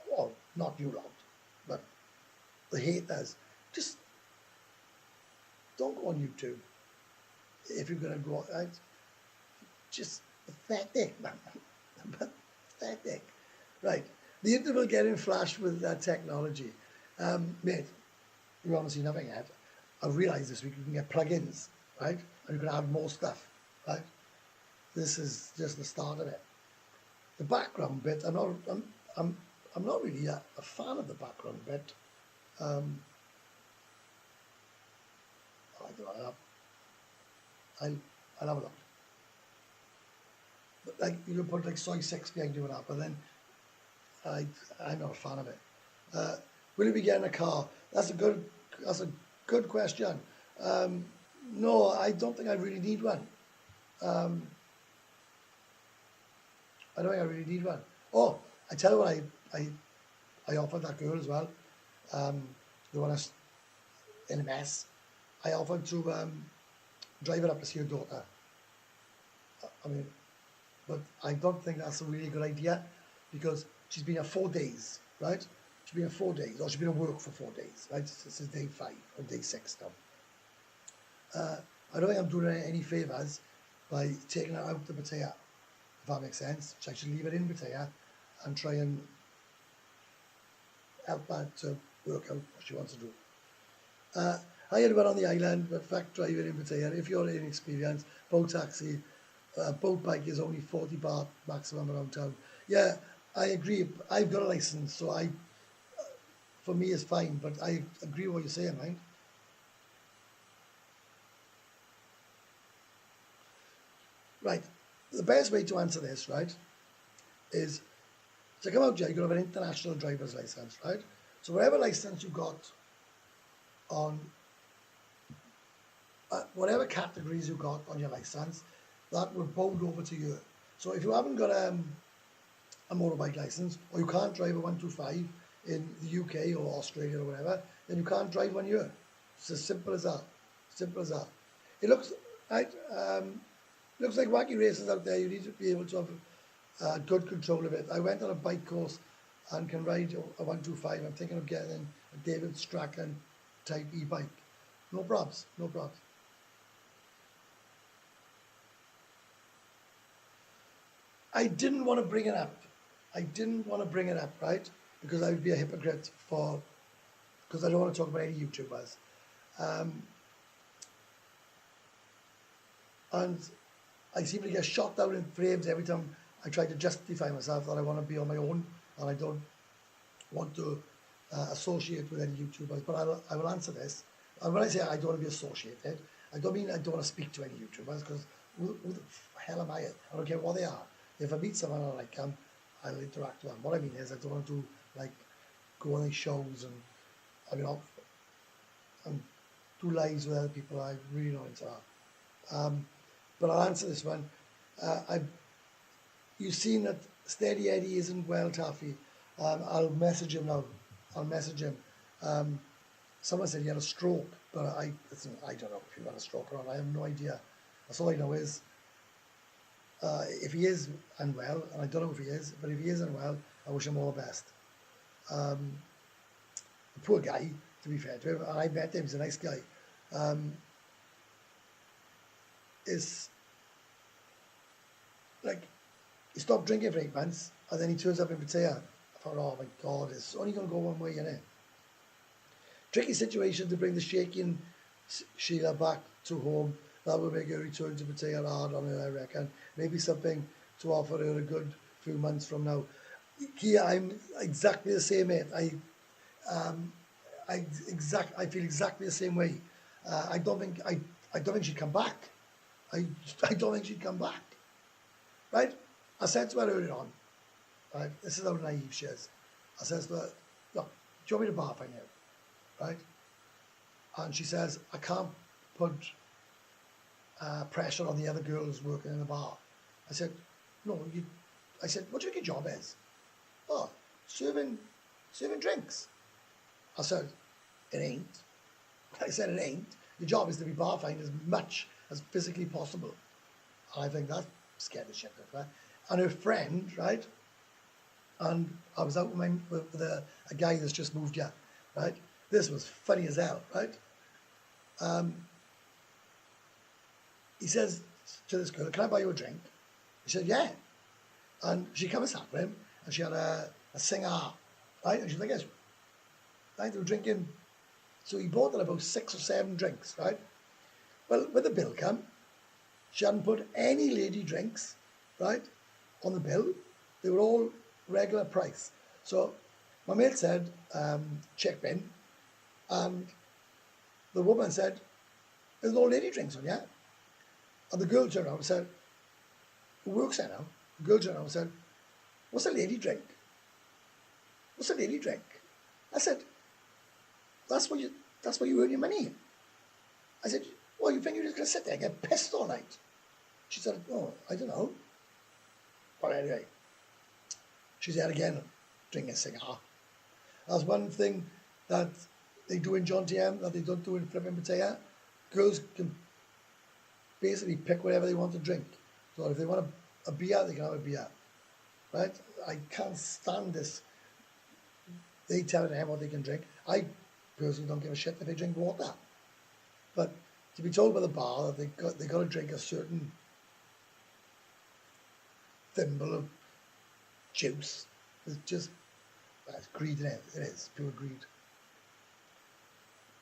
well, not you lot, but the haters, just don't go on YouTube if you're going to go out. Just pathetic, man. Pathetic. Right. The interval getting flashed with that technology. Mate, you haven't seen nothing yet. I've realised this week you can get plugins, right? And you can add more stuff, right? This is just the start of it. The background bit, I'm not really a fan of the background bit. I don't know. I'll have a look. But like you can put like soy 6 behind doing that, but then I'm not a fan of it. Will you be getting a car? That's a good question. No, I don't think I really need one. I don't think I really need one. Oh, I tell you what I offered that girl as well. The one that's in a mess. I offered to drive her up to see her daughter. I mean, but I don't think that's a really good idea because she's been here 4 days, right? she's been here 4 days, or she's been at work for 4 days, right? This is day 5 or day 6 now. I don't think I'm doing her any favours by taking her out to Pattaya, if that makes sense. So I should leave her in Pattaya and try and help her to work out what she wants to do. I had one on the island, but fact driving in Pattaya, if you're inexperienced, boat taxi, boat bike is only 40 baht maximum around town. Yeah, I agree. I've got a license, so for me it's fine, but I agree with what you're saying, right? Right. The best way to answer this, right, is to come out here, you've got to have an international driver's license, right? So whatever license you got on, whatever categories you got on your license, that will bound over to you. So if you haven't got a motorbike license, or you can't drive a 125 in the UK or Australia or whatever, then you can't drive one here. It's as simple as that. Simple as that. It looks right. Looks like wacky races out there. You need to be able to have good control of it. I went on a bike course and can ride a 125. I'm thinking of getting a David Strachan type e-bike. No probs, no probs. I didn't want to bring it up. Right? Because I would be a hypocrite because I don't want to talk about any YouTubers. And I seem to get shot down in frames every time I try to justify myself that I want to be on my own and I don't want to associate with any YouTubers. But I will answer this. And when I say I don't want to be associated, I don't mean I don't want to speak to any YouTubers, because who the hell am I? I don't care what they are. If I meet someone I like them, I'll interact with them. What I mean is I don't want to go on these shows and do lives with other people. I'm really not into that. But I'll answer this one. You've seen that Steady Eddie isn't well, Taffy. I'll message him now. Someone said he had a stroke, but I don't know if he had a stroke or not. I have no idea. That's all I know is if he is unwell, and I don't know if he is, but if he is unwell, I wish him all the best. The poor guy, to be fair to him, and I met him, he's a nice guy. Is like he stopped drinking for 8 months and then he turns up in Pattaya. I thought, oh my God, it's only going to go one way, innit? Tricky situation to bring the shaking Sheila back to home. That will make her return to Pattaya hard on her, I reckon. Maybe something to offer her a good few months from now. Here, I'm exactly the same, mate. I feel exactly the same way. I don't think she'd come back. I don't think she'd come back. Right? I said to her earlier on, right, this is how naive she is. I said to her, look, do you want me to bar for you? Right? And she says, I can't put pressure on the other girls working in the bar. I said, no, I said, what do you think your job is? Oh, serving drinks. I said, it ain't. I said, it ain't. Your job is to be bar fined as much as physically possible. And I think that scared the shit out of her. And her friend, right? And I was out with a guy that's just moved here, right? This was funny as hell, right? He says to this girl, can I buy you a drink? He said, yeah. And she came and sat with him, and she had a singer, right? And she's like, yes. Right? They were drinking. So he bought her about 6 or 7 drinks, right? Well, when the bill came, she hadn't put any lady drinks, right, on the bill. They were all regular price. So my mate said, check bin. And the woman said, there's no lady drinks on yet. And the girl turned around and said, who works there now? The girl turned around and said, what's a lady drink? What's a lady drink? I said, that's where you earn your money. I said, well, you think you're just going to sit there and get pissed all night? She said, oh, I don't know. But anyway, she's there again, drinking a cigar. That's one thing that they do in John TM that they don't do in flipping Pattaya. Girls can basically pick whatever they want to drink. So if they want a beer, they can have a beer. Right? I can't stand this they tell them what they can drink. I personally don't give a shit if they drink water. But to be told by the bar that they got to drink a certain thimble of juice is just, it's greed in it. It is pure greed.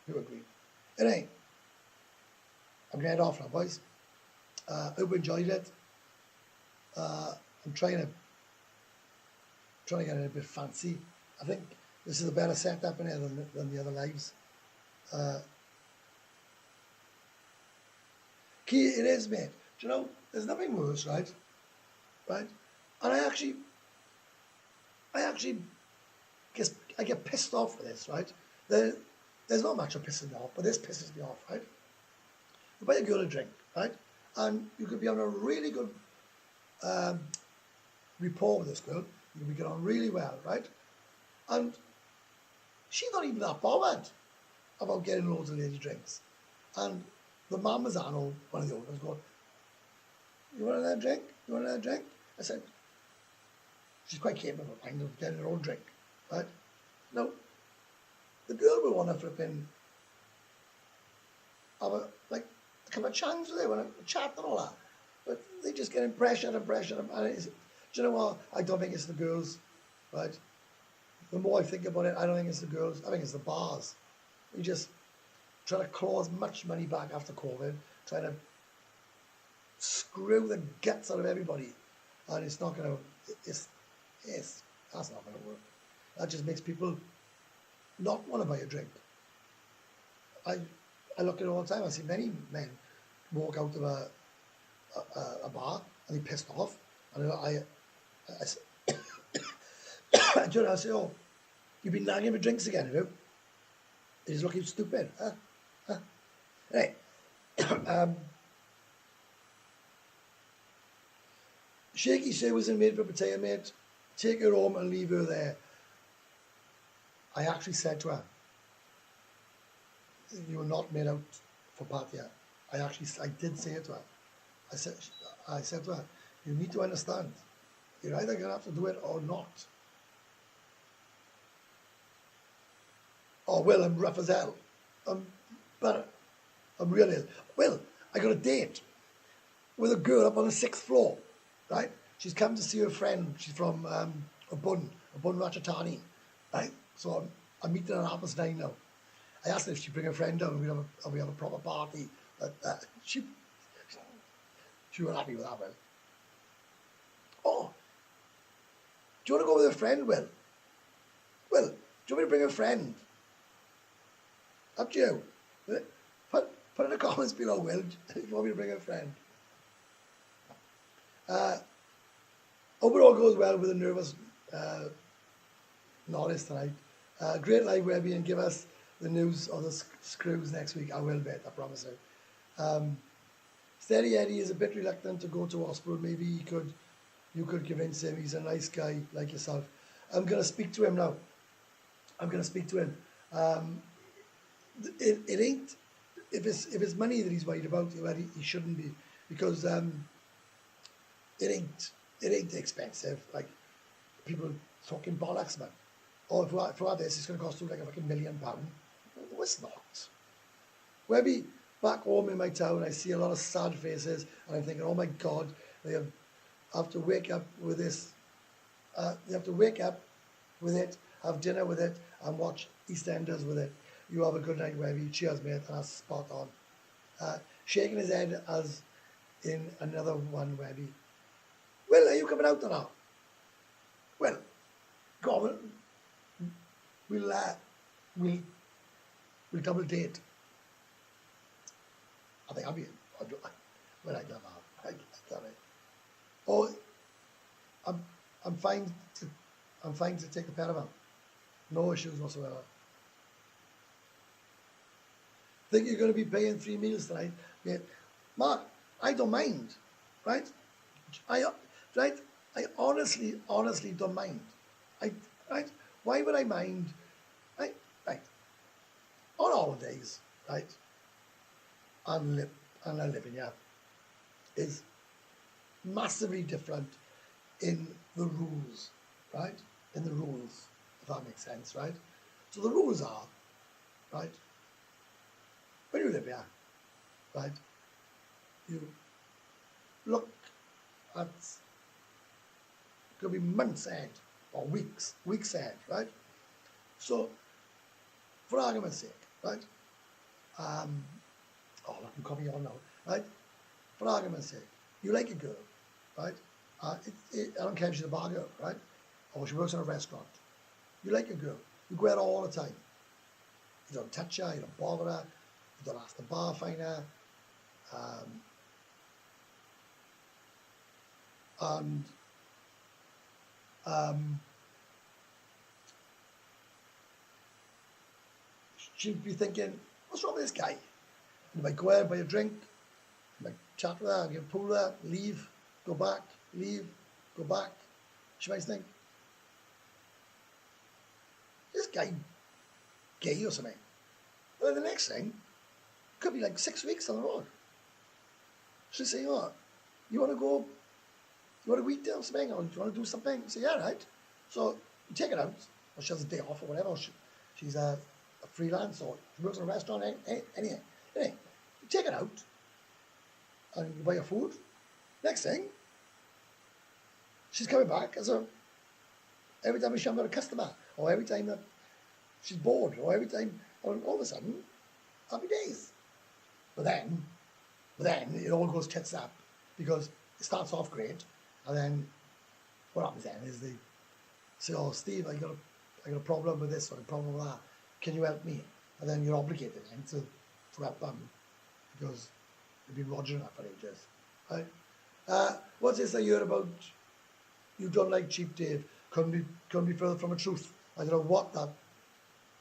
Pure greed. It ain't. I'm gonna head off now, boys. Hope you enjoyed it. I'm trying to get it a bit fancy. I think this is a better setup in here than the other lives. Key it is, mate. Do you know, there's nothing worse, right? Right? And I actually I get pissed off with this, right? There's not much of pissing me off, but this pisses me off, right? You buy a girl a drink, right? And you could be on a really good rapport with this girl. You could get on really well, right? And she's not even that bothered about getting loads of lady drinks. And the Mamazan, or one of the owners, going, "You want another drink? You want another drink?" I said, she's quite capable of getting her own drink, right? Now, the girl will want to flipping have a couple of chance with it, want to chat and all that. But they just get pressure and pressure. And do you know what? I don't think it's the girls, right? The more I think about it, I don't think it's the girls. I think it's the bars. We just try to claw as much money back after COVID, trying to screw the guts out of everybody. And it's not going to, that's not going to work. That just makes people not want to buy a drink. I look at it all the time. I see many men walk out of a bar and they're pissed off. And I say, "Oh, you've been nagging for drinks again, have you? You're just looking stupid, huh? Hey, Shaky said was made for Pattaya, mate. Take her home and leave her there. I actually said to her, "You were not made out for Pattaya." I did say it to her. I said to her, "You need to understand. You're either going to have to do it or not." "Oh, well, I'm rough as hell. But I'm really, well, I got a date with a girl up on the 6th floor, right? She's come to see her friend. She's from Abun Ratchathani, right? So I'm meeting her at 9:30 now. I asked her if she'd bring her friend down and we have a proper party. But she wasn't happy with that, Will. "Oh, do you want to go with a friend, Will? Will, do you want me to bring a friend?" Up to you. Put in the comments below, Will, if you want me to bring a friend. Hope it all goes well with the nervous Norris tonight. Great live Webby, and give us the news of the screws next week. I will, bet, I promise you. Steady Eddie is a bit reluctant to go to hospital. Maybe you could convince him. He's a nice guy like yourself. I'm going to speak to him now. I'm going to speak to him. It ain't, if it's money that he's worried about, well, he shouldn't be, because it ain't expensive. Like, people talking bollocks, man. "Oh, for this, it's going to cost you like a fucking £1 million." No, it's not. Webby, back home in my town, I see a lot of sad faces, and I'm thinking, oh my God, they have to wake up with this. They have to wake up with it, have dinner with it, and watch EastEnders with it. You have a good night, Webby. Cheers, mate. And that's spot on. Shaking his head as in another one, Webby. "Well, are you coming out or not?" "Well, go on. We'll double date." I think I'll be. Well, I don't know. I don't know. Oh, I'm fine to take the Paramount. No issues whatsoever. Think you're going to be paying 3 meals tonight? Yeah. Mark, I don't mind, right? I honestly don't mind. Right? Why would I mind? Right? On holidays, right? And living, yeah, is massively different in the rules, right? In the rules. that makes sense, right? So the rules are, right, when you live here, right, you look at, could be months ahead or weeks ahead, right? So, for argument's sake, right, oh, look, I'm copying on now, right? For argument's sake, you like a girl, right? I don't care if she's a bar girl, right? Or she works in a restaurant. You like a girl. You go out all the time. You don't touch her, you don't bother her, you don't ask the bar finder. She'd be thinking, what's wrong with this guy? You might go out, buy a drink, you might chat with her, give a pull with her, leave, go back, leave, go back. She might think, this guy gay or something. Well, the next thing could be like 6 weeks on the road. She'll say, oh, you want to eat or something, or do you want to do something? You say, yeah, right. So you take her out, or she has a day off or whatever, or she's a freelance, or she works in a restaurant, anything. You take her out, and you buy her food. Next thing, she's coming back as every time she hasn't got a customer, or every time that she's bored, or every time, all of a sudden, happy days. But then it all goes tits up, because it starts off great, and then what happens then is they say, oh, Steve, I got a problem with this or a problem with that. Can you help me? And then you're obligated then to help them, because you've been rogering that for ages, right? What's this I hear about you don't like Cheap Dave? Couldn't be further from the truth. I don't know what that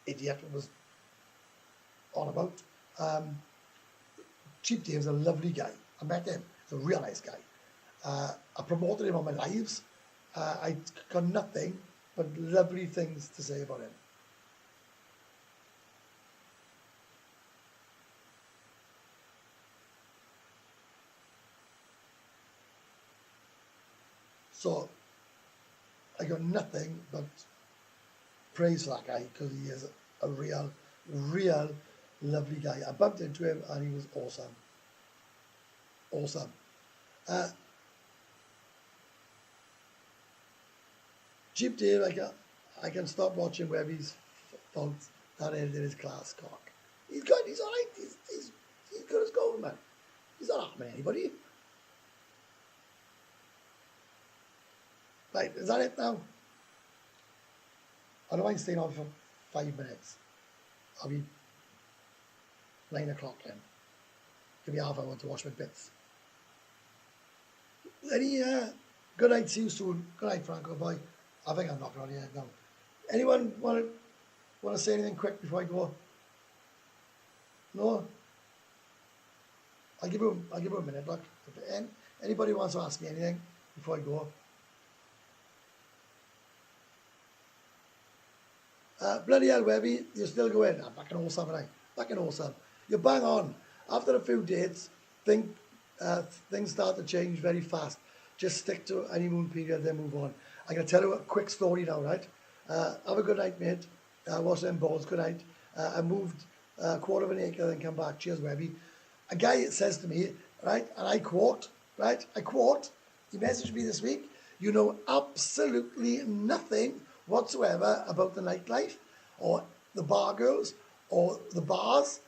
idiot was on about. Cheap Dave's a lovely guy. I met him. He's a real nice guy. I promoted him on my lives. I got nothing but lovely things to say about him. So I got nothing but praise for that guy, because he is a real lovely guy. I bumped into him and he was awesome. Awesome. Cheap Dave, I can stop watching Webby's fault that ended his class cock. He's good, he's alright, he's good as gold, man. He's not harming anybody. Right, is that it now? I don't mind staying on for 5 minutes. I'll be 9 o'clock then. Give me half hour to wash my bits. Any, good night, see you soon. Good night, Franco, bye. I think I'm knocking on your head now. Anyone want to say anything quick before I go? No? I'll give you a minute, look. If anybody wants to ask me anything before I go. Bloody hell, Webby, you're still going. I'm back in awesome, right? Back in awesome. You're bang on. After a few dates, things start to change very fast. Just stick to honeymoon period, then move on. I'm going to tell you a quick story now, right? Have a good night, mate. Wash them balls, good night. I moved a quarter of an acre, then come back. Cheers, Webby. A guy says to me, right, and I quote, right? I quote, he messaged me this week, you know absolutely nothing whatsoever about the nightlife or the bar girls or the bars.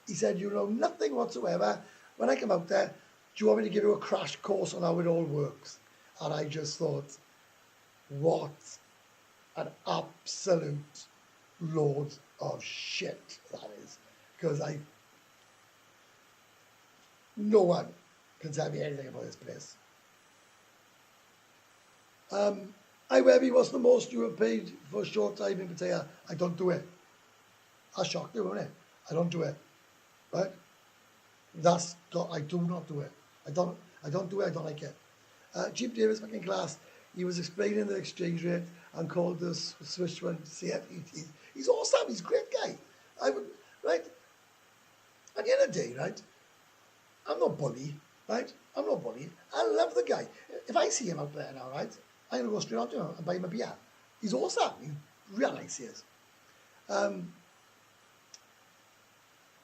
He said, you know nothing whatsoever. When I come out there, do you want me to give you a crash course on how it all works? And I just thought, what an absolute load of shit that is. Because no one can tell me anything about this place. Hi Webby, what's the most you have paid for a short time in Pattaya? I don't do it. I shocked you, wasn't it? I don't do it. Right? I do not do it. I don't do it, I don't like it. Cheap Davis fucking class. He was explaining the exchange rate and called the Swiss one CF. He's awesome, he's a great guy. Right? At the end of the day, right? I'm not bully, right? I'm not bully. I love the guy. If I see him out there now, right? I'm going to go straight on to him and buy him a beer. He's awesome. Real nice he is.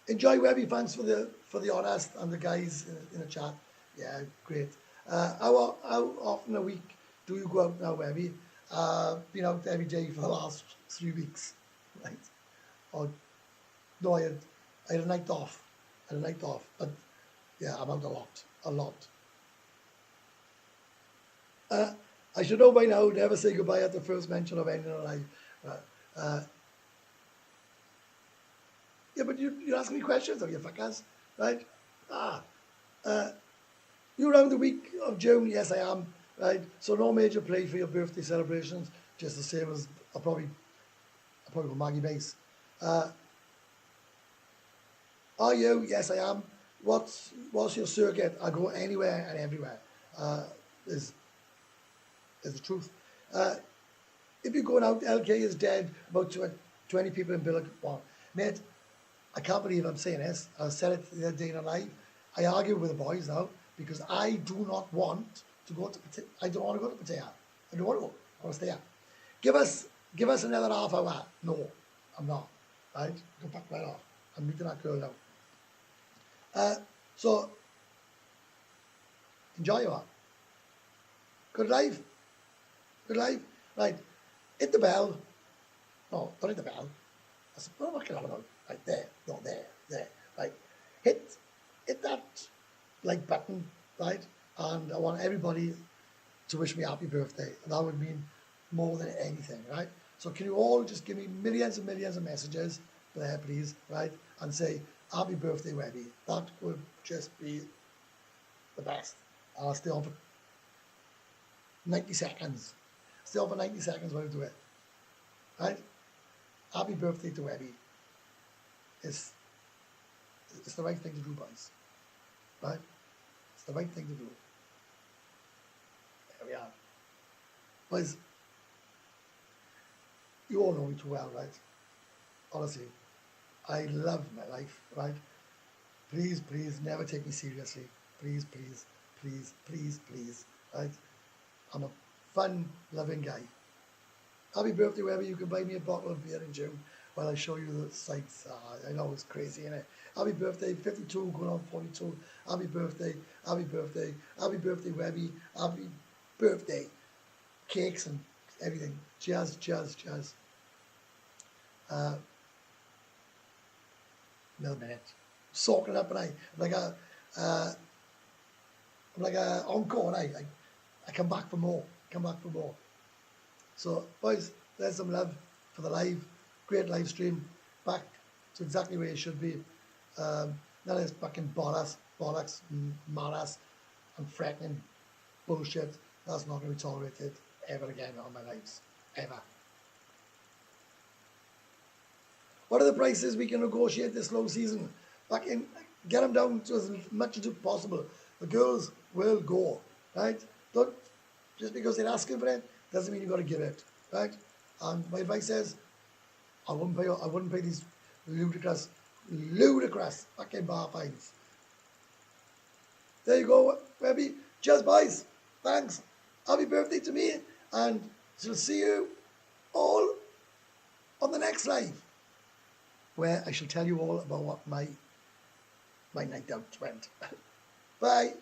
Enjoy Webby, thanks for the honest and the guys in the chat. Yeah, great. How often a week do you go out now, Webby? Been out every day for the last 3 weeks, right? Or no, I had a night off. But yeah, I'm out a lot. I should know by now, never say goodbye at the first mention of ending a life. Yeah, but you're asking me questions, are you fuckers? Right? You around the week of June? Yes, I am. Right? So no major play for your birthday celebrations, just the same as I'll probably go Maggie Base. Are you? Yes, I am. What's your circuit? I go anywhere and everywhere. Is the truth. If you're going out, LK is dead. About 20 people in Billabong. Well, mate, I can't believe I'm saying this. I said it the other day in a live. I argue with the boys now because I do not want to go to Pattaya. I don't want to go to Pattaya. I don't want to go. I want to stay here. Give us another half hour. No, I'm not. Right? Go back right off. I'm meeting that girl now. So enjoy your one. Good life. Good life. Right. Hit the bell. No, don't hit the bell. I said, what am I talking about? Right there. No, there. Right. Hit that like button, right? And I want everybody to wish me happy birthday. And that would mean more than anything, right? So can you all just give me millions and millions of messages there, please, right? And say, happy birthday, Webby. That would just be the best. I'll stay on for 90 seconds. Stay on for 90 seconds while I do it. Right? Happy birthday to Webby. It's the right thing to do, boys. Right? It's the right thing to do. There we are. Boys, you all know me too well, right? Honestly, I love my life, right? Please, never take me seriously. Please, right? I'm a fun-loving guy. Happy birthday, wherever you can buy me a bottle of beer in June while I show you the sights. I know it's crazy, innit? Happy birthday, 52, going on 42. Happy birthday, Webby. Happy birthday. Cakes and everything. Cheers. Another minute. Soaking up, and I'm like a encore, and I come back for more. So, boys, there's some love for the live. Great live stream. Back to exactly where it should be. None of this fucking bollocks, maras, and threatening bullshit. That's not going to be tolerated ever again on my lives. Ever. What are the prices we can negotiate this low season? Get them down to as much as possible. The girls will go, right? Don't, just because they're asking for it doesn't mean you've got to give it, right? And my advice is, I wouldn't pay these ludicrous fucking bar fines. There you go, Webby. Cheers, boys. Thanks. Happy birthday to me, and she'll see you all on the next live, where I shall tell you all about what my night out went. Bye.